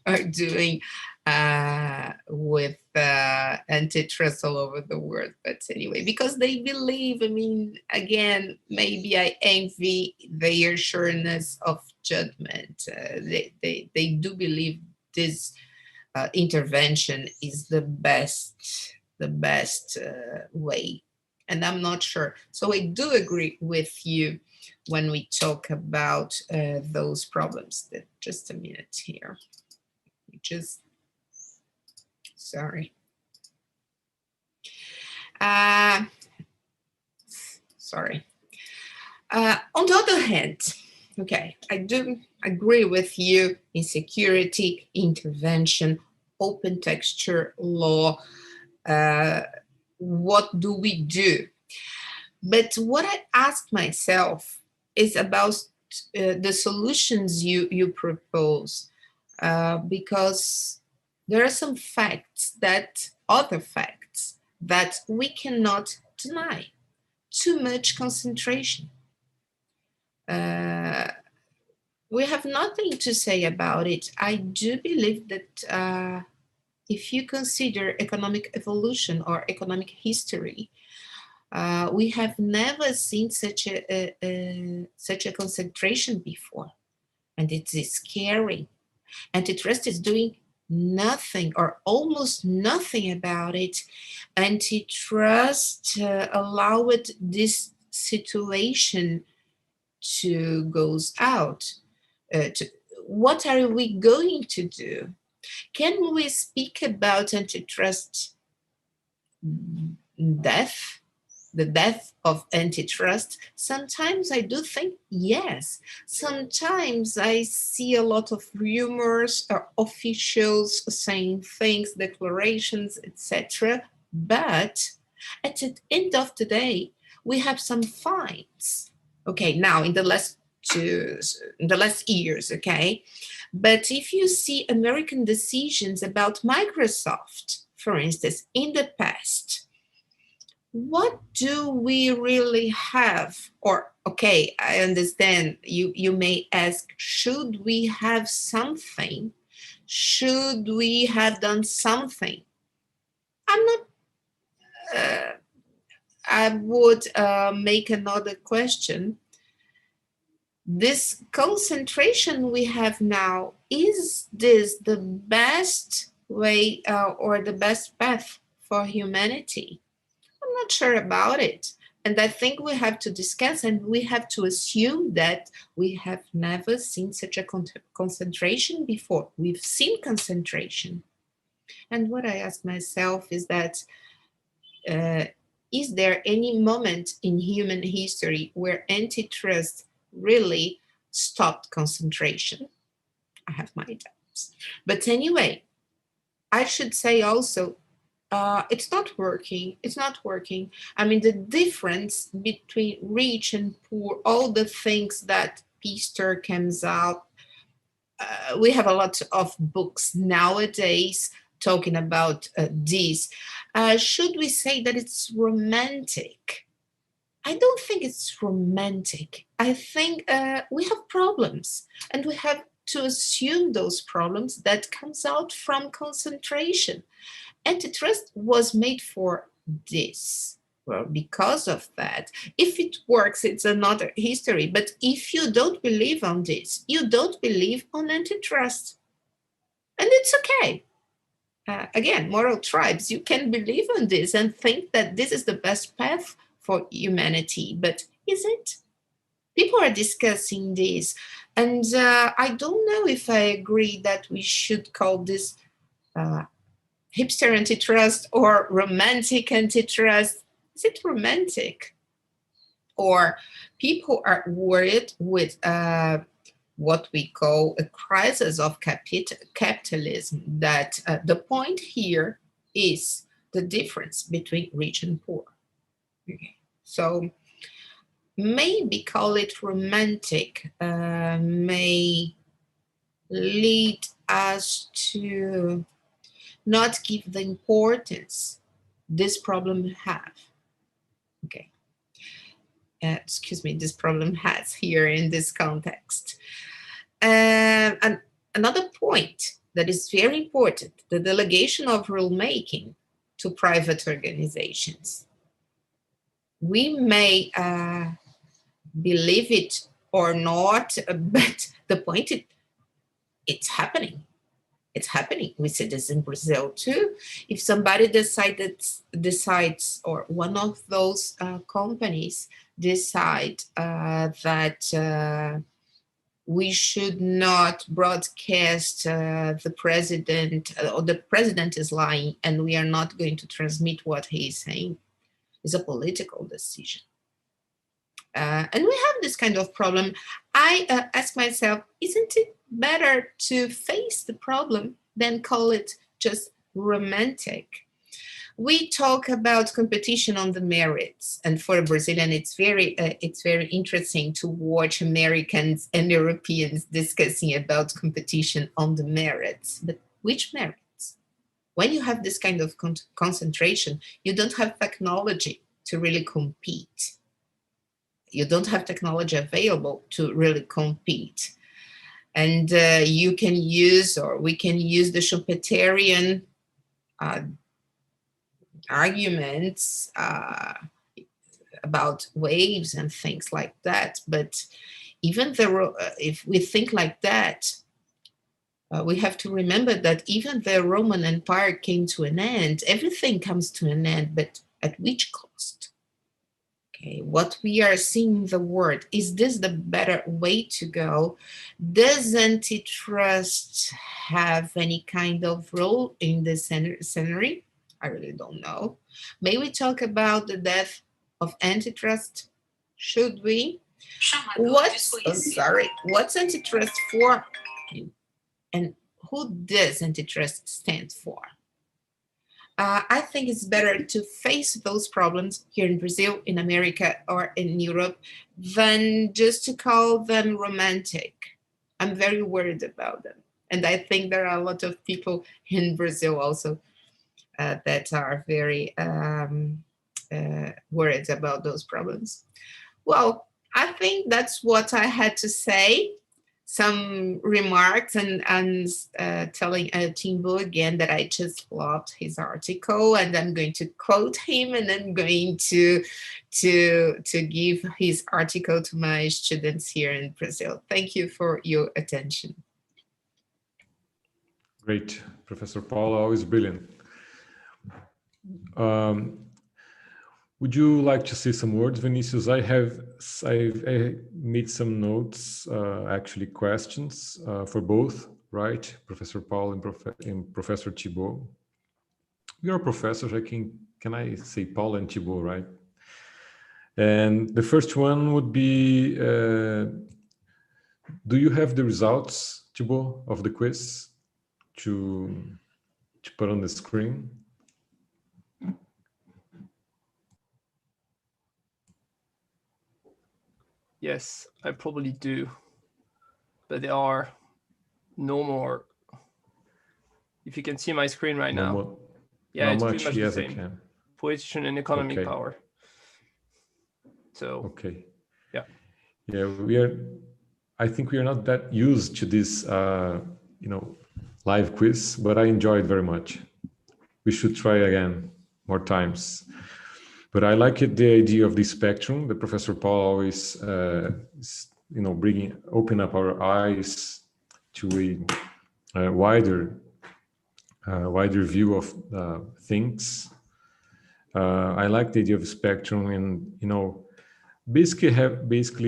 are doing with antitrust all over the world. But anyway, because they believe, I mean, again, maybe I envy their sureness of judgment. They do believe this intervention is the best way. And I'm not sure. So I do agree with you when we talk about those problems. Just a minute here. Sorry. Sorry. On the other hand, okay, I do agree with you in security, intervention, open texture law. What do we do? But what I ask myself is about the solutions you propose, because there are some other facts that we cannot deny. Too much concentration. We have nothing to say about it. I do believe that if you consider economic evolution or economic history, we have never seen such a concentration before, and it's scary. Antitrust is doing nothing or almost nothing about it. Antitrust allowed this situation to goes out. What are we going to do? Can we speak about antitrust death? the death of antitrust? Sometimes I do think yes. Sometimes I see a lot of rumors or officials saying things, declarations, etc. But at the end of the day, we have some fines. Okay, now in the last years, okay. But if you see American decisions about Microsoft, for instance, in the past, what do we really have? Or, okay, I understand you may ask, should we have something? Should we have done something? I'm not, I would make another question. This concentration we have now, is this the best way or the best path for humanity? I'm not sure about it. And I think we have to discuss, and we have to assume that we have never seen such a concentration before. We've seen concentration. And what I ask myself is that, is there any moment in human history where antitrust really stopped concentration? I have my doubts. But anyway, I should say also, it's not working. It's not working. I mean, the difference between rich and poor, all the things that Pister comes out, we have a lot of books nowadays talking about this. Should we say that it's romantic? I don't think it's romantic. I think we have problems, and we have to assume those problems that comes out from concentration. Antitrust was made for this. Well, because of that, if it works, it's another history. But if you don't believe on this, you don't believe on antitrust. And it's okay. Again, moral tribes, you can believe on this and think that this is the best path for humanity. But is it? People are discussing this. And I don't know if I agree that we should call this hipster antitrust or romantic antitrust. Is it romantic? Or people are worried with what we call a crisis of capitalism, that the point here is the difference between rich and poor. Okay. So maybe call it romantic, may lead us to not give the importance this problem have. Okay. Excuse me, this problem has here in this context. And another point that is very important, the delegation of rulemaking to private organizations. We may believe it or not, but the point is, it's happening. It's happening. We see this in Brazil too. If somebody decides, or one of those companies decide that we should not broadcast the president, or the president is lying, and we are not going to transmit what he is saying, is a political decision. And we have this kind of problem. I ask myself, isn't it better to face the problem than call it just romantic? We talk about competition on the merits, and for a Brazilian, it's very interesting to watch Americans and Europeans discussing about competition on the merits. But which merits? When you have this kind of concentration, you don't have technology to really compete. You don't have technology available to really compete. And you can use, or we can use, the Schumpeterian arguments about waves and things like that. But even if we think like that, we have to remember that even the Roman Empire came to an end. Everything comes to an end, but at which cost? Okay, what we are seeing in the world, is this the better way to go? Does antitrust have any kind of role in this scenario? I really don't know. May we talk about the death of antitrust? Should we? What's antitrust for? And who does antitrust stand for? I think it's better to face those problems here in Brazil, in America, or in Europe than just to call them romantic. I'm very worried about them. And I think there are a lot of people in Brazil also that are very worried about those problems. Well, I think that's what I had to say. Some remarks and telling Timbo again that I just loved his article, and I'm going to quote him, and I'm going to give his article to my students here in Brazil. Thank you for your attention. Great, Professor Paula, always brilliant. Would you like to say some words, Vinicius? I made some notes, actually questions for both, right? Professor Paul and Professor Thibault. We are professors. Can I say Paul and Thibault, right? And the first one would be, do you have the results, Thibault, of the quiz to put on the screen? Yes, I probably do, but there are no more. If you can see my screen right now, more. yeah, it's much. pretty much Yes, the same. I can. Position and economic Okay. power. So okay, yeah, I think we are not that used to this, live quiz, but I enjoy it very much. We should try again more times. But I like it, the idea of the spectrum. The Professor Paul always, open up our eyes to a wider view of things. I like the idea of spectrum, and basically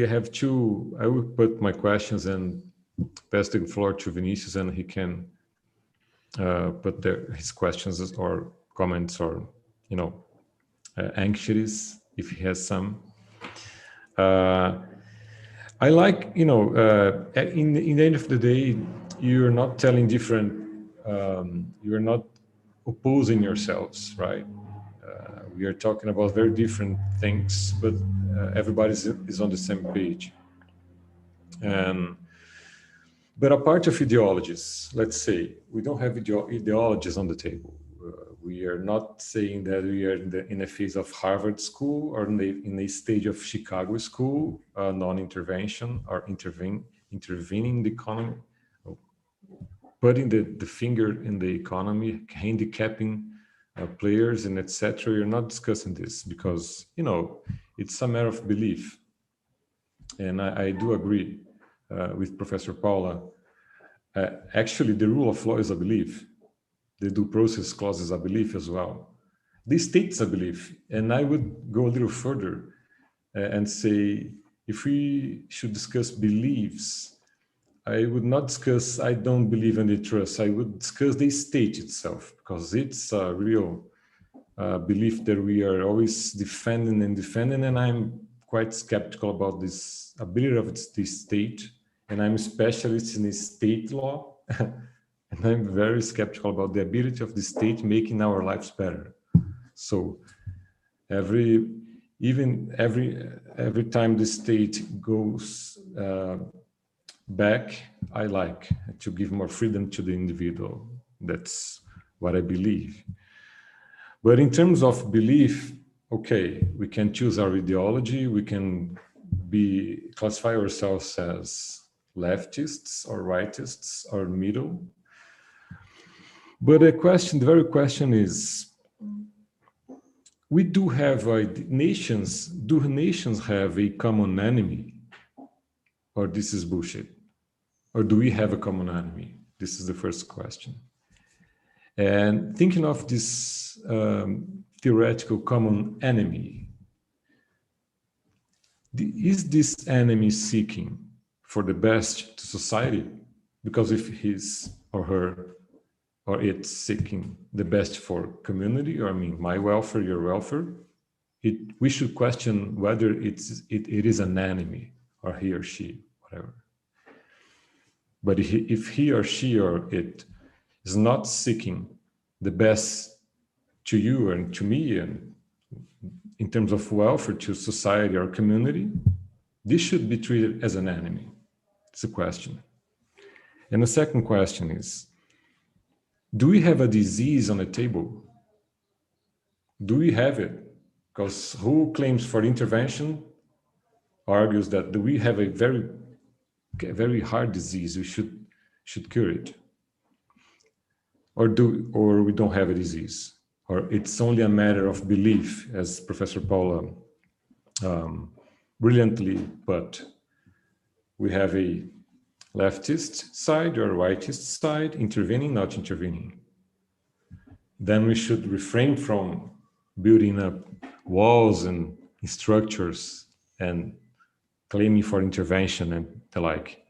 I have two. I will put my questions and pass the floor to Vinicius, and he can put his questions or comments or anxieties if he has some. I like, in the end of the day, you're not telling different, you're not opposing yourselves, right? We are talking about very different things, but everybody is on the same page. But a part of ideologies, let's say, we don't have ideologies on the table. We are not saying that we are in a phase of Harvard School or in a stage of Chicago School, non-intervention or intervening in the economy, putting the finger in the economy, handicapping players and etc. You're not discussing this because, it's a matter of belief. And I do agree with Professor Paula. Actually, the rule of law is a belief. The due process clause is a belief as well. The state's a belief. And I would go a little further and say, if we should discuss beliefs, I would not discuss, I don't believe in antitrust. I would discuss the state itself, because it's a real belief that we are always defending, and I'm quite skeptical about this ability of the state, and I'm a specialist in state law, and I'm very skeptical about the ability of the state making our lives better. So every time the state goes back, I like to give more freedom to the individual. That's what I believe. But in terms of belief, okay, we can choose our ideology. We can classify ourselves as leftists or rightists or middle. But the very question is, we do have nations. Do nations have a common enemy? Or this is bullshit? Or do we have a common enemy? This is the first question. And thinking of this theoretical common enemy, is this enemy seeking for the best to society? Because if he's or her or it's seeking the best for community, or my welfare, your welfare, we should question whether it is an enemy, or he or she, whatever. But if he or she or it is not seeking the best to you and to me, and in terms of welfare to society or community, this should be treated as an enemy. It's a question. And the second question is, do we have a disease on the table? Do we have it? Because who claims for intervention argues that we have a very hard disease, we should cure it. Or we don't have a disease, or it's only a matter of belief, as Professor Paula brilliantly put. We have a leftist side or rightist side, intervening, not intervening. Then we should refrain from building up walls and structures and claiming for intervention and the like,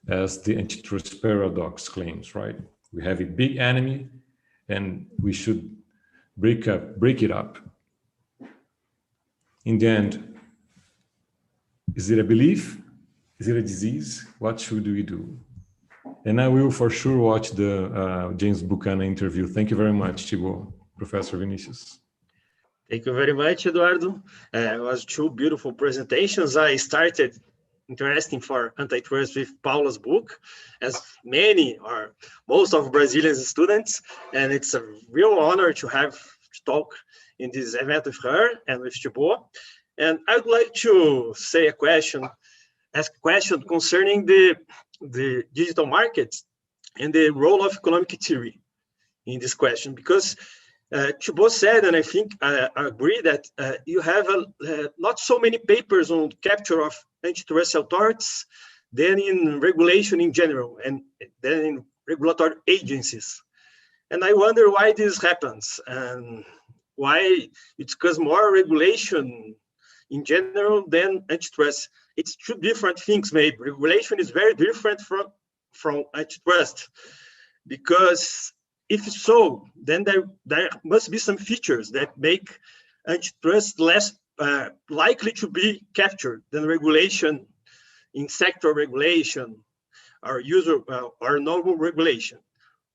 as the antitrust paradox claims, right? We have a big enemy and we should break it up. In the end, is it a belief? Is it a disease? What should we do? And I will for sure watch the James Buchanan interview. Thank you very much, Thibaut, Professor Vinicius. Thank you very much, Eduardo. It was two beautiful presentations. I started interesting for antitrust with Paula's book, as many or most of Brazilian students, and it's a real honor to talk in this event with her and with Thibaut. And I would like to ask a question concerning the digital markets and the role of economic theory in this question, because Thibaut said, and I think I agree, that you have not so many papers on capture of antitrust authorities than in regulation in general, and then in regulatory agencies. And I wonder why this happens, and why it's because more regulation in general than antitrust. It's two different things, maybe. Regulation is very different from antitrust, because if so, then there must be some features that make antitrust less likely to be captured than regulation in sector regulation or user or normal regulation.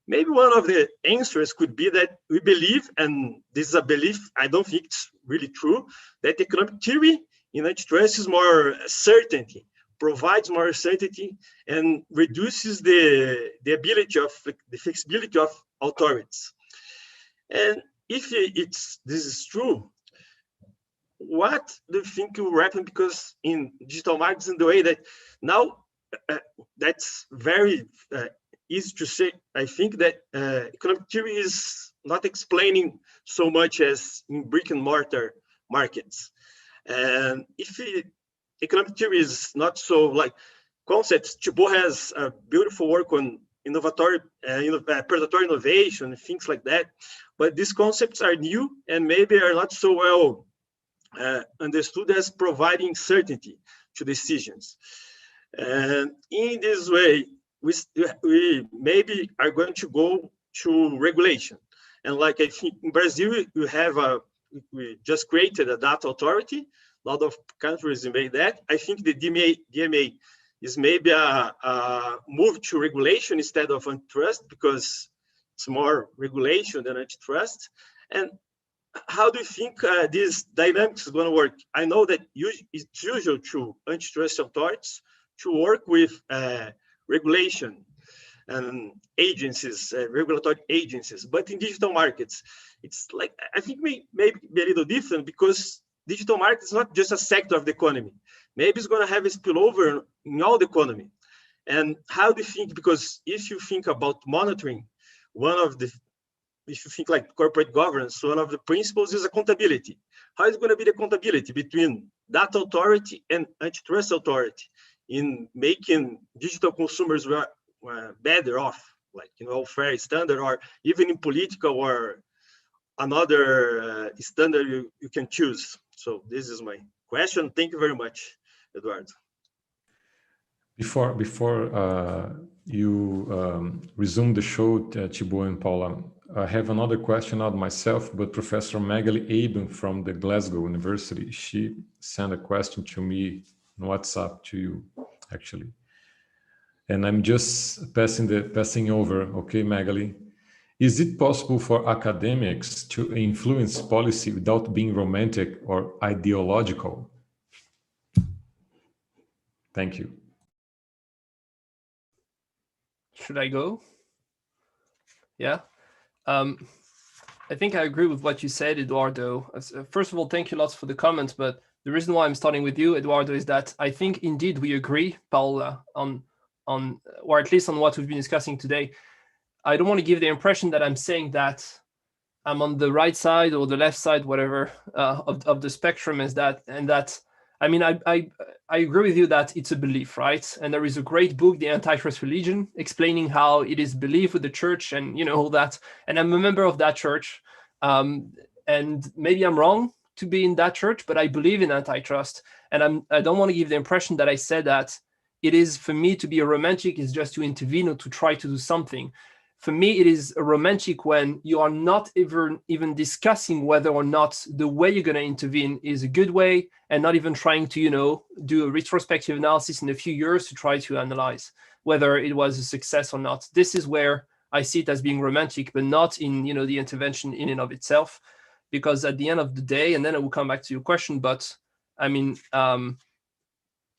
Maybe one of the answers could be that we believe, and this is a belief, I don't think it's really true, that economic theory in antitrust is more certainty, provides more certainty, and reduces the ability of the flexibility of authorities. And if this is true, what do you think will happen? Because in digital markets, in the way that now that's very easy to say, I think that economic theory is not explaining so much as in brick and mortar markets. And if economic theory is not so like concepts, Thibaut has a beautiful work on predatory innovation, things like that. But these concepts are new and maybe are not so well understood as providing certainty to decisions. And in this way, we maybe are going to go to regulation. And like I think in Brazil, we just created a data authority. A lot of countries made that. I think the DMA is maybe a move to regulation instead of antitrust, because it's more regulation than antitrust. And how do you think this dynamics is going to work? I know that it's usual to antitrust authorities to work with regulation and agencies, regulatory agencies, but in digital markets, it's like, I think maybe be a little different, because digital market is not just a sector of the economy. Maybe it's going to have a spillover in all the economy. And how do you think, because if you think about monitoring, if you think like corporate governance, one of the principles is accountability. How is it going to be the accountability between data authority and antitrust authority in making digital consumers better off, like, fair standard, or even in political or another standard you can choose? So this is my question. Thank you very much, Eduardo. Before you resume the show, Thibaut and Paula, I have another question, not myself, but Professor Magali Aben from the Glasgow University. She sent a question to me on WhatsApp to you, actually. And I'm just passing over. Okay, Magali. Is it possible for academics to influence policy without being romantic or ideological? Thank you. Should I go? Yeah. I think I agree with what you said, Eduardo. First of all, thank you lots for the comments, but the reason why I'm starting with you, Eduardo, is that I think indeed we agree, Paula, on or at least on what we've been discussing today. I don't want to give the impression that I'm saying that I'm on the right side or the left side, whatever, of the spectrum is that, and that, I mean, I agree with you that it's a belief, right? And there is a great book, The Antitrust Religion, explaining how it is belief with the church and, you know, all that. And I'm a member of that church. And maybe I'm wrong to be in that church, but I believe in antitrust. And I don't want to give the impression that I said that it is for me to be a romantic is just to intervene or to try to do something. For me, it is a romantic when you are not even discussing whether or not the way you're going to intervene is a good way, and not even trying to, you know, do a retrospective analysis in a few years to try to analyze whether it was a success or not. This is where I see it as being romantic, but not in, you know, the intervention in and of itself, because at the end of the day, and then I will come back to your question, but I mean,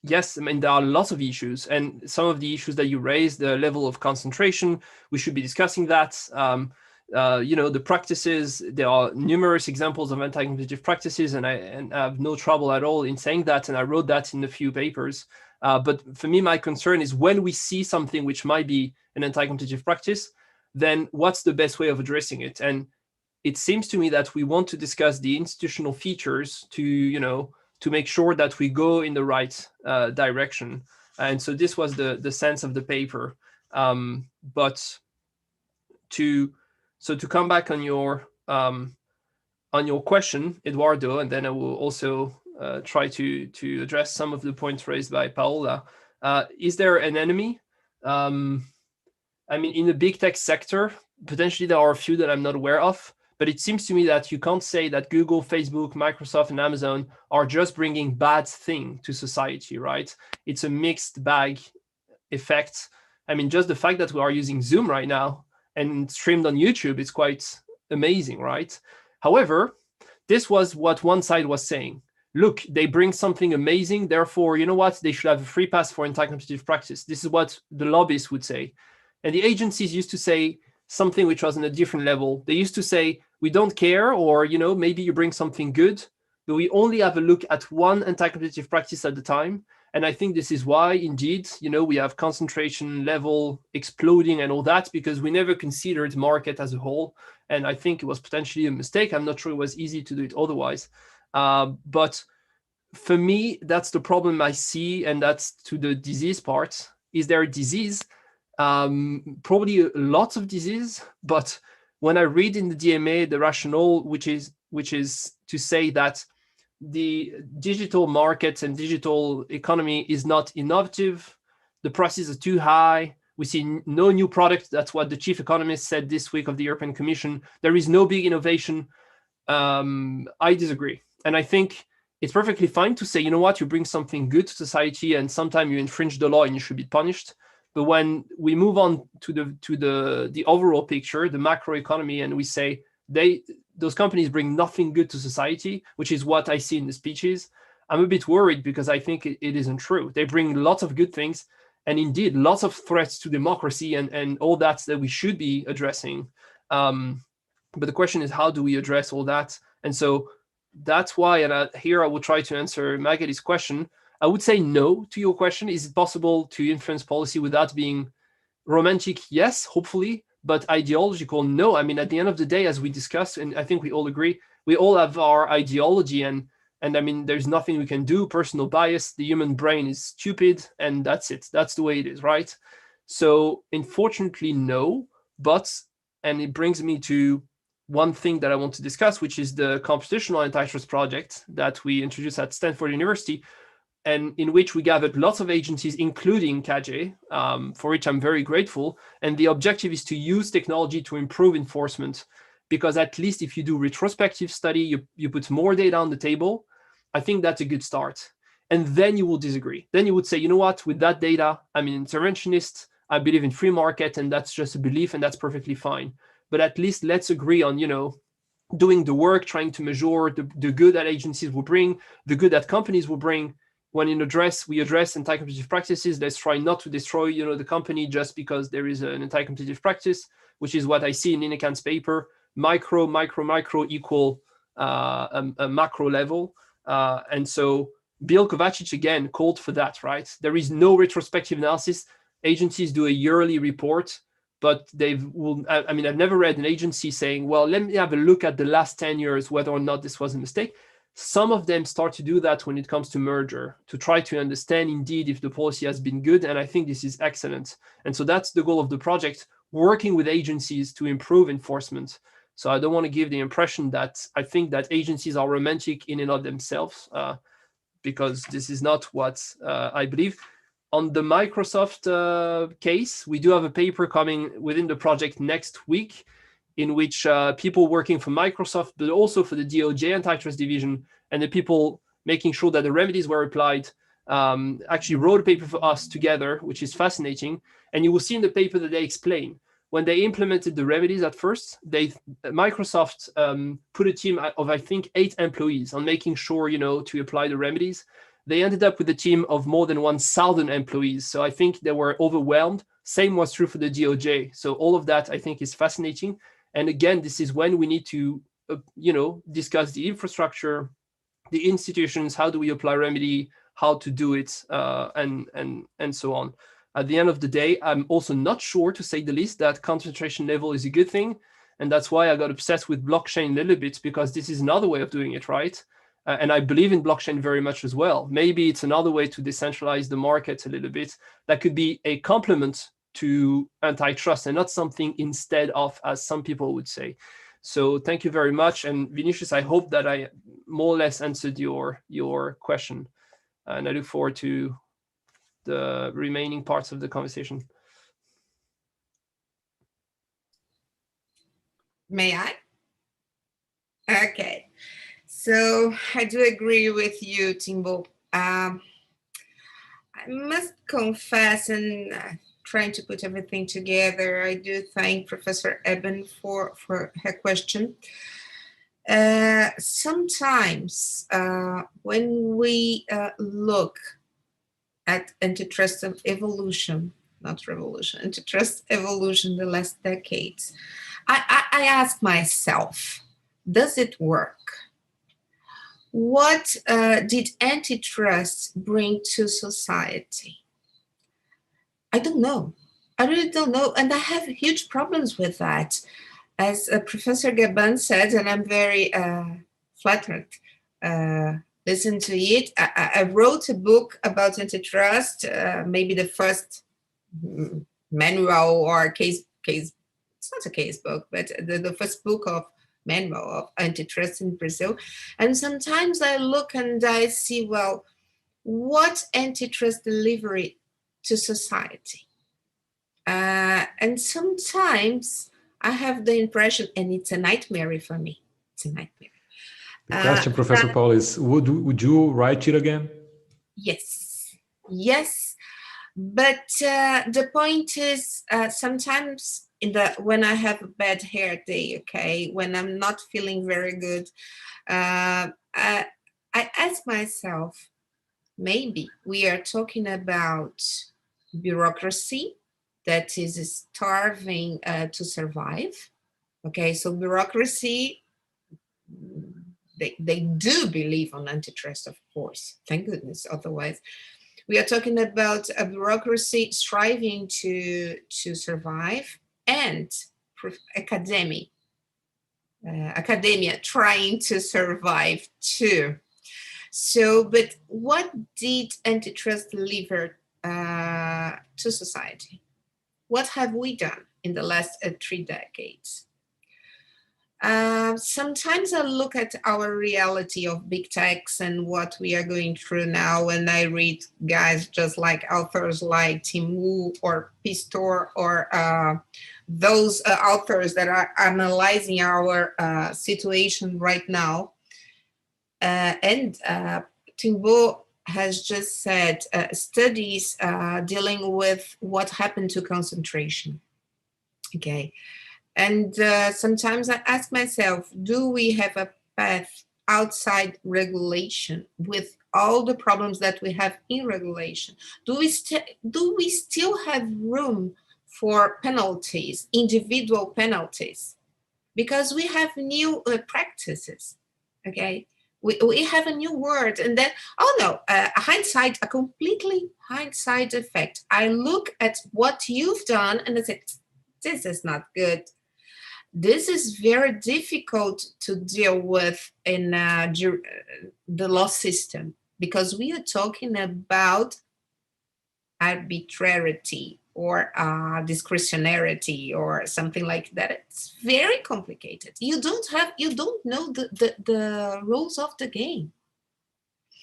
yes, I mean, there are lots of issues, and some of the issues that you raised, the level of concentration, we should be discussing that. You know, the practices, there are numerous examples of anti-competitive practices, and I have no trouble at all in saying that, and I wrote that in a few papers. But for me, my concern is when we see something which might be an anti-competitive practice, then what's the best way of addressing it? And it seems to me that we want to discuss the institutional features to, you know, to make sure that we go in the right direction. And so this was the sense of the paper. But to come back on your question, Eduardo, and then I will also try to address some of the points raised by Paola. Is there an enemy? I mean, in the big tech sector, potentially there are a few that I'm not aware of. But it seems to me that you can't say that Google, Facebook, Microsoft, and Amazon are just bringing bad thing to society, right? It's a mixed bag effect. I mean, just the fact that we are using Zoom right now and streamed on YouTube is quite amazing, right? However, this was what one side was saying. Look, they bring something amazing. Therefore, you know what? They should have a free pass for anti-competitive practice. This is what the lobbyists would say. And the agencies used to say something which was on a different level. They used to say, we don't care, or, you know, maybe you bring something good, but we only have a look at one anti-competitive practice at the time. And I think this is why, indeed, you know, we have concentration level exploding and all that, because we never considered market as a whole. And I think it was potentially a mistake. I'm not sure it was easy to do it otherwise. But for me, that's the problem I see. And that's to the disease part. Is there a disease? Probably lots of disease, but when I read in the DMA the rationale, which is to say that the digital markets and digital economy is not innovative, the prices are too high, we see no new product. That's what the chief economist said this week of the European Commission. There is no big innovation. I disagree, and I think it's perfectly fine to say, you know what, you bring something good to society, and sometimes you infringe the law and you should be punished. But when we move on to the overall picture, the macro economy, and we say those companies bring nothing good to society, which is what I see in the speeches, I'm a bit worried, because I think it isn't true. They bring lots of good things, and indeed lots of threats to democracy and all that we should be addressing. But the question is, how do we address all that? And so that's why, and here I will try to answer Magali's question. I would say no to your question. Is it possible to influence policy without being romantic? Yes, hopefully, but ideological? No. I mean, at the end of the day, as we discussed, and I think we all agree, we all have our ideology, and I mean, there's nothing we can do. Personal bias, the human brain is stupid, and that's it. That's the way it is, right? So unfortunately, no, and it brings me to one thing that I want to discuss, which is the computational antitrust project that we introduced at Stanford University. and in which we gathered lots of agencies, including KJ, for which I'm very grateful. And the objective is to use technology to improve enforcement, because at least if you do retrospective study, you put more data on the table. I think that's a good start. And then you will disagree. Then you would say, you know what, with that data, I'm an interventionist, I believe in free market, and that's just a belief, and that's perfectly fine. But at least let's agree on, doing the work, trying to measure the good that agencies will bring, the good that companies will bring. When we address anti-competitive practices, let's try not to destroy, the company just because there is an anti-competitive practice, which is what I see in Inecan's paper. Micro equal a macro level. And so Bill Kovacic, again, called for that, right? There is no retrospective analysis. Agencies do a yearly report, but I've never read an agency saying, well, let me have a look at the last 10 years, whether or not this was a mistake. Some of them start to do that when it comes to merger, to try to understand indeed if the policy has been good. And I think this is excellent. And so that's the goal of the project, working with agencies to improve enforcement. So I don't want to give the impression that I think that agencies are romantic in and of themselves, because this is not what I believe. On the Microsoft case, we do have a paper coming within the project next week, in which people working for Microsoft, but also for the DOJ Antitrust Division, and the people making sure that the remedies were applied, actually wrote a paper for us together, which is fascinating. And you will see in the paper that they explain, when they implemented the remedies at first, Microsoft put a team of, I think, 8 employees on making sure, to apply the remedies. They ended up with a team of more than 1,000 employees. So I think they were overwhelmed. Same was true for the DOJ. So all of that, I think, is fascinating. And again, this is when we need to, discuss the infrastructure, the institutions, how do we apply remedy, how to do it, and so on. At the end of the day, I'm also not sure, to say the least, that concentration level is a good thing. And that's why I got obsessed with blockchain a little bit, because this is another way of doing it, right? And I believe in blockchain very much as well. Maybe it's another way to decentralize the market a little bit. That could be a complement to antitrust and not something instead of, as some people would say. So thank you very much. And Vinicius, I hope that I more or less answered your question. And I look forward to the remaining parts of the conversation. May I? Okay. So I do agree with you, Timbo. I must confess, and trying to put everything together, I do thank Professor Eben for her question. Sometimes when we look at antitrust evolution, not revolution, antitrust evolution the last decades, I ask myself, does it work? What did antitrust bring to society? I don't know. I really don't know. And I have huge problems with that. As Professor Gaban said, and I'm very flattered, listen to it. I wrote a book about antitrust, maybe the first manual or case, it's not a case book, but the first book of manual of antitrust in Brazil. And sometimes I look and I see, well, what antitrust delivery to society? And sometimes I have the impression, and it's a nightmare for me. It's a nightmare. The question, Professor Paul, is would you write it again? Yes. But the point is, sometimes when I have a bad hair day, okay, when I'm not feeling very good, I ask myself, maybe we are talking about bureaucracy that is starving to survive. Okay, so bureaucracy, they do believe on antitrust, of course, thank goodness, otherwise. We are talking about a bureaucracy striving to survive, and academia trying to survive too. So, but what did antitrust deliver to society? What have we done in the last 3 decades? Sometimes I look at our reality of big techs and what we are going through now, and I read guys just like authors like Tim Wu or Pistor or those authors that are analyzing our situation right now. And Tim Wu has just said studies dealing with what happened to concentration. Okay. And sometimes I ask myself, do we have a path outside regulation with all the problems that we have in regulation? Do we still have room for penalties, individual penalties? Because we have new practices, okay? We have a new word, and then, oh no, hindsight, a completely hindsight effect. I look at what you've done and I say, this is not good. This is very difficult to deal with in the law system, because we are talking about arbitrarity or discretionarity or something like that. It's very complicated. You don't know the rules of the game.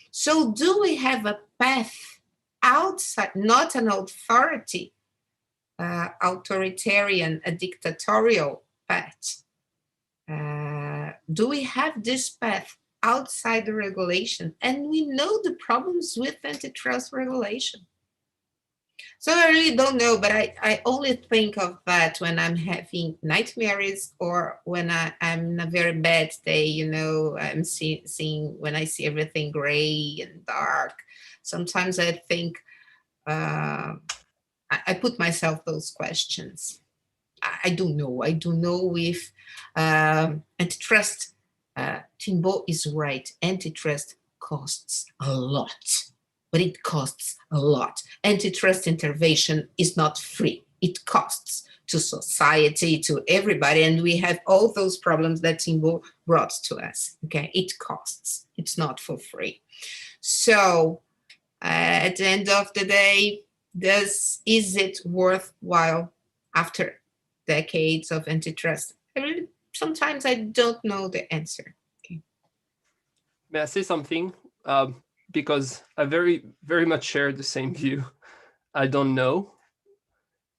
So do we have a path outside, not an authority, authoritarian, a dictatorial path? Do we have this path outside the regulation? And we know the problems with antitrust regulation. So I really don't know, but I only think of that when I'm having nightmares or when I'm in a very bad day, you know, I'm seeing when I see everything gray and dark. Sometimes I think, I put myself those questions. I don't know. I don't know if antitrust, Timbo is right. Antitrust costs a lot, but it costs a lot. Antitrust intervention is not free. It costs to society, to everybody. And we have all those problems that Timbo brought to us. Okay, it costs. It's not for free. So at the end of the day, is it worthwhile after decades of antitrust? Sometimes I don't know the answer. Okay. May I say something? Because I very, very much share the same view. I don't know.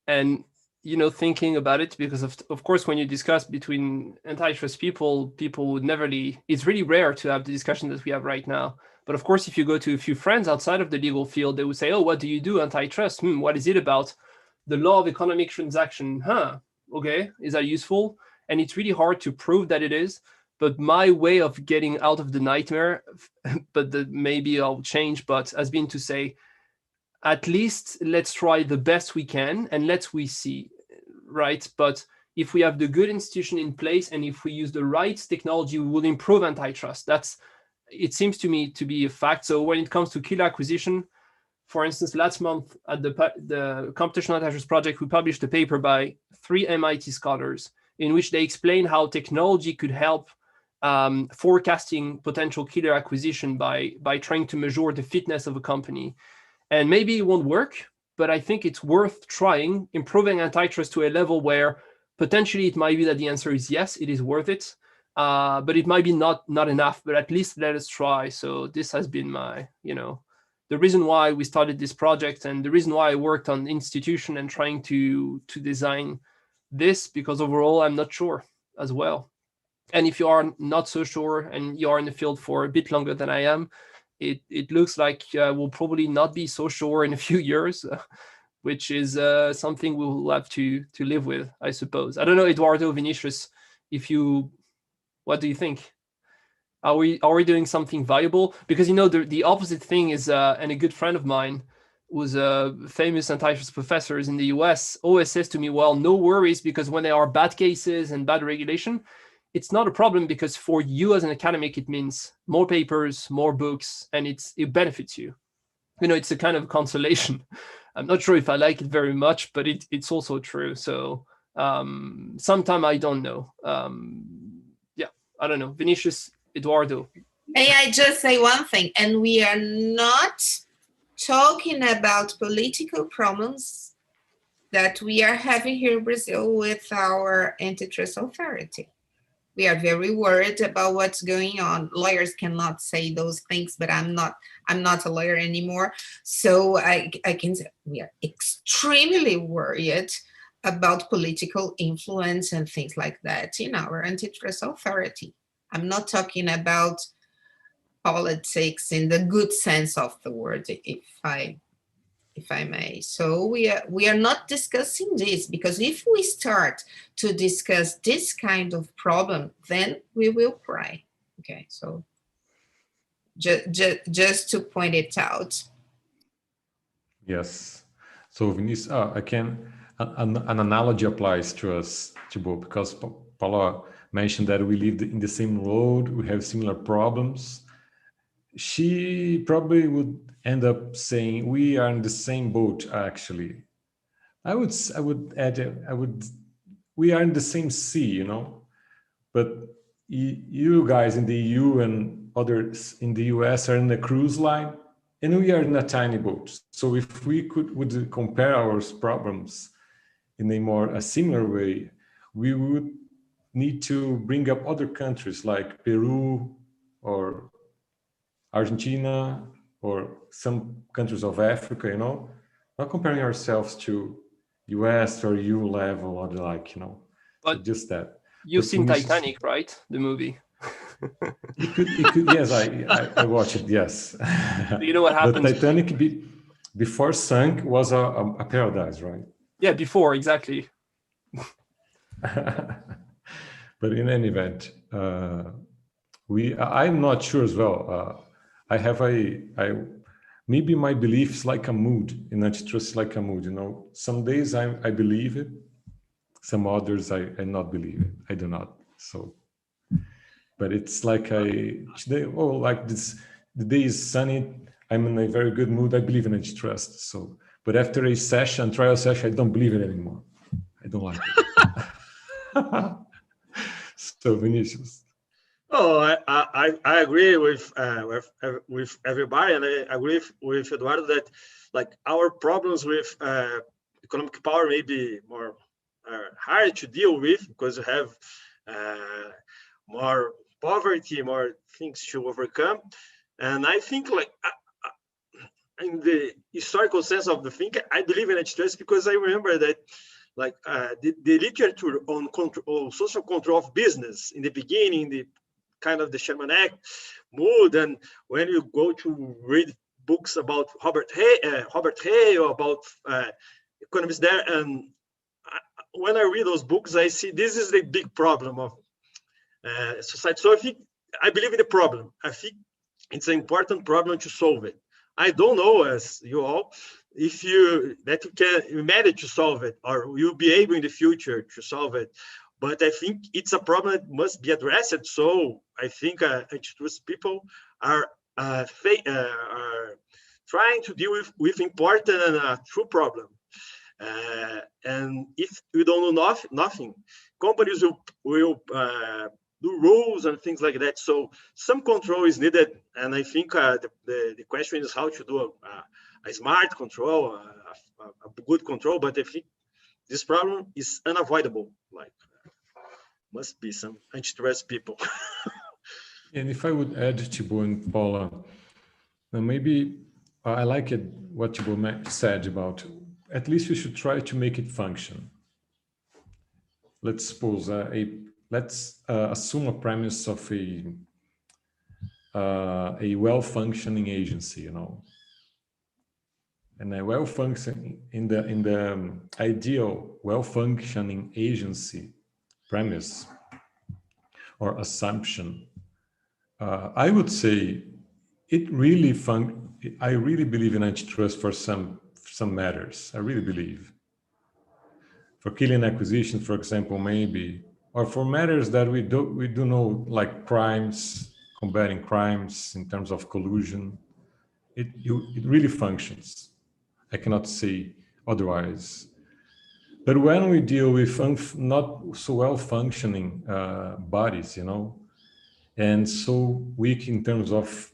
And, you know, thinking about it, because of course, when you discuss between antitrust people would never it's really rare to have the discussion that we have right now. But of course, if you go to a few friends outside of the legal field, they would say, oh, what do you do? Antitrust? What is it about? The law of economic transaction. Okay, is that useful? And it's really hard to prove that it is. But my way of getting out of the nightmare, but maybe I'll change, but has been to say, at least let's try the best we can and we see, right? But if we have the good institution in place and if we use the right technology, we will improve antitrust. It seems to me to be a fact. So when it comes to killer acquisition, for instance, last month at the Computational Antitrust Project, we published a paper by 3 MIT scholars in which they explain how technology could help forecasting potential killer acquisition by trying to measure the fitness of a company. And maybe it won't work, but I think it's worth trying, improving antitrust to a level where potentially it might be that the answer is yes, it is worth it. But it might be not enough, but at least let us try. So this has been my, the reason why we started this project and the reason why I worked on the institution and trying to design this, because overall I'm not sure as well. And if you are not so sure and you are in the field for a bit longer than I am, it looks like we'll probably not be so sure in a few years, which is something we'll have to live with, I suppose. I don't know, Eduardo, Vinicius, what do you think? Are we doing something valuable? Because the opposite thing is, and a good friend of mine who's a famous antitrust professor in the US always says to me, well, no worries, because when there are bad cases and bad regulation, it's not a problem, because for you as an academic, it means more papers, more books, and it benefits you. It's a kind of consolation. I'm not sure if I like it very much, but it's also true. So sometime I don't know. I don't know. Vinicius, Eduardo. May I just say one thing? And we are not talking about political problems that we are having here in Brazil with our antitrust authority. We are very worried about what's going on. Lawyers cannot say those things, but I'm not a lawyer anymore. So I can say we are extremely worried about political influence and things like that in our antitrust authority. I'm not talking about politics in the good sense of the word, if I may. So we are not discussing this, because if we start to discuss this kind of problem, then we will cry. Okay, so just to point it out. Yes. So Vinicius, I can, an analogy applies to us, Thibaut, because Paula mentioned that we live in the same road, we have similar problems. She probably would end up saying we are in the same boat. Actually, I would add, we are in the same sea, you know. But you guys in the EU and others in the US are in a cruise line, and we are in a tiny boat. So if we would compare our problems in a similar way, we would need to bring up other countries like Peru or Argentina or some countries of Africa, you know, not comparing ourselves to US or EU level or the like, you know. But so just that. You've seen Titanic, right? The movie. It could, yes, I watched it, yes. You know what happens? But Titanic before sunk was a paradise, right? Yeah, before, exactly. But in any event, I'm not sure as well. I have maybe my belief is like a mood, in antitrust like a mood, you know. Some days I believe it, some others I not believe it. I do not. So, but it's like today, like this, the day is sunny, I'm in a very good mood, I believe in antitrust. So, but after a trial session, I don't believe it anymore. I don't like it. So Vinicius. Oh, I agree with everybody, and I agree with Eduardo that like our problems with economic power may be more hard to deal with because you have more poverty, more things to overcome, and I think like in the historical sense of the thing, I believe in antitrust because I remember that like the literature on social control of business in the beginning, the kind of the Sherman Act mood, and when you go to read books about Robert Hay or about economists there, and when I read those books, I see this is the big problem of society. So I believe in the problem. I think it's an important problem to solve it. I don't know, as you all, if you manage to solve it, or you'll be able in the future to solve it. But I think it's a problem that must be addressed. So I think antitrust people are trying to deal with important and true problem. And if we don't know nothing, companies will do rules and things like that. So some control is needed. And I think the question is how to do a smart control, a good control. But I think this problem is unavoidable. Like, must be some antitrust people. And if I would add Thibaut and Paula, maybe I like it what Thibaut said about at least we should try to make it function. Let's suppose let's assume a premise of a well-functioning agency, you know, and a well-functioning in the ideal well-functioning agency premise or assumption. I would say it really I really believe in antitrust for some matters. I really believe. For killing acquisition, for example, maybe, or for matters that we do know, like crimes, combating crimes in terms of collusion, it really functions. I cannot say otherwise. But when we deal with not so well functioning bodies, you know, and so weak in terms of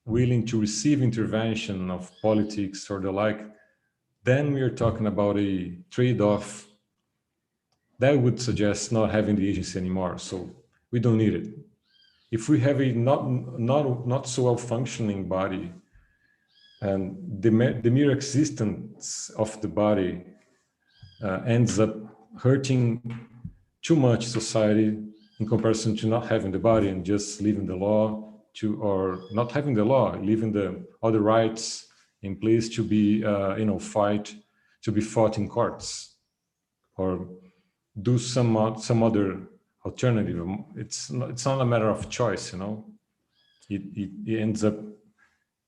willing to receive intervention of politics or the like, then we are talking about a trade-off that would suggest not having the agency anymore. So we don't need it. If we have a not so well functioning body, and the mere existence of the body ends up hurting too much society in comparison to not having the body and just leaving the law or not having the law, leaving the other rights in place to be, to be fought in courts or do some other alternative. It's not a matter of choice, It ends up.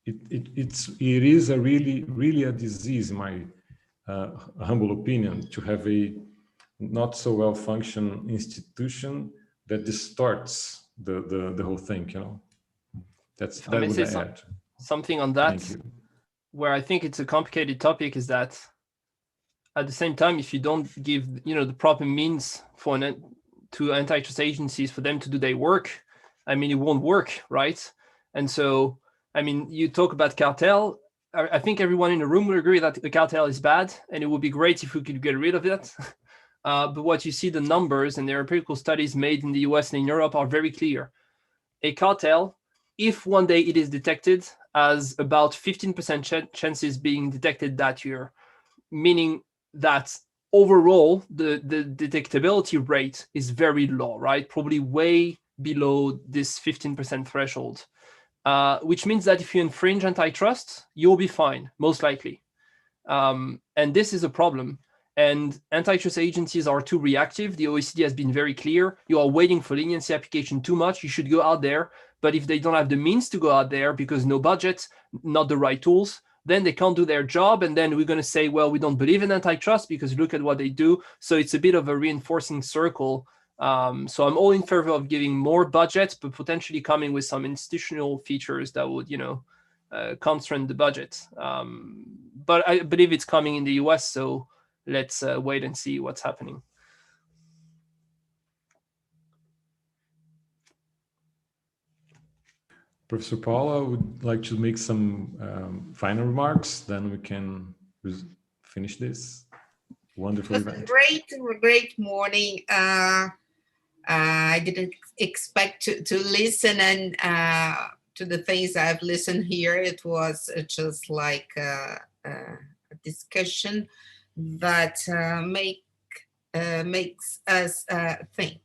It is a really a disease, in my humble opinion, to have a not so well functioning institution that distorts the whole thing. That would add something on that. Where I think it's a complicated topic is that at the same time, if you don't give the proper means to antitrust agencies for them to do their work, I mean, it won't work, right? And so, I mean, you talk about cartel. I think everyone in the room will agree that the cartel is bad, and it would be great if we could get rid of it. But what you see, the numbers and the empirical studies made in the US and in Europe are very clear. A cartel, if one day it is detected, has about 15% chances being detected that year, meaning that overall the detectability rate is very low, right? Probably way below this 15% threshold, which means that if you infringe antitrust, you'll be fine, most likely. And this is a problem. And antitrust agencies are too reactive. The OECD has been very clear. You are waiting for leniency application too much. You should go out there. But if they don't have the means to go out there because no budget, not the right tools, then they can't do their job. And then we're going to say, well, we don't believe in antitrust because look at what they do. So it's a bit of a reinforcing circle. So I'm all in favor of giving more budget, but potentially coming with some institutional features that would, constrain the budget. But I believe it's coming in the US. So let's wait and see what's happening. Professor Paula would like to make some final remarks, then we can finish this wonderful event. Great morning. I didn't expect to listen and to the things I've listened here. It was just like a discussion that makes us think.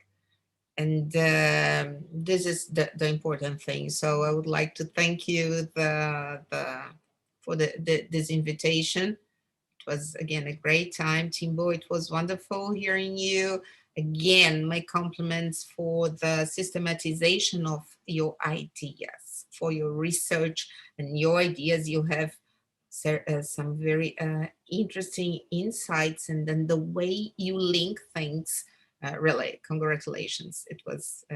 And this is the important thing. So I would like to thank you for this invitation. It was, again, a great time. Timbo, it was wonderful hearing you. Again, my compliments for the systematization of your ideas, for your research and your ideas. You have some very interesting insights, and then the way you link things. Really, congratulations. It was,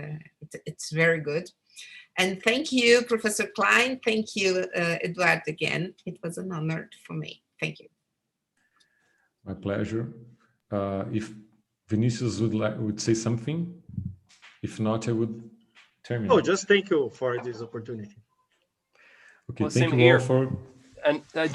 it's very good. And thank you, Professor Klein. Thank you, Eduardo, again. It was an honor for me. Thank you. My pleasure. If Vinicius would say something, if not, I would terminate. Oh, just thank you for this opportunity. Okay, well, thank you here. all for... And I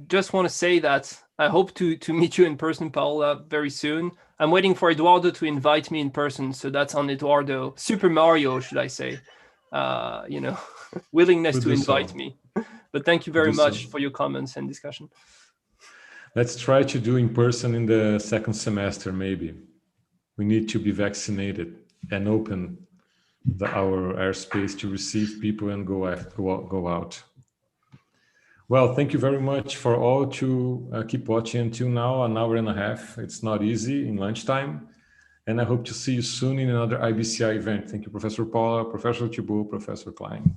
just want to say that I hope to meet you in person, Paula, very soon. I'm waiting for Eduardo to invite me in person. So that's on Eduardo. Super Mario, should I say. Willingness to invite me. But thank you very much for your comments and discussion. Let's try to do in person in the second semester, maybe. We need to be vaccinated and open our airspace to receive people and go out. Well, thank you very much for all to keep watching until now, an hour and a half. It's not easy in lunchtime. And I hope to see you soon in another IBCI event. Thank you, Professor Paula, Professor Thibault, Professor Klein.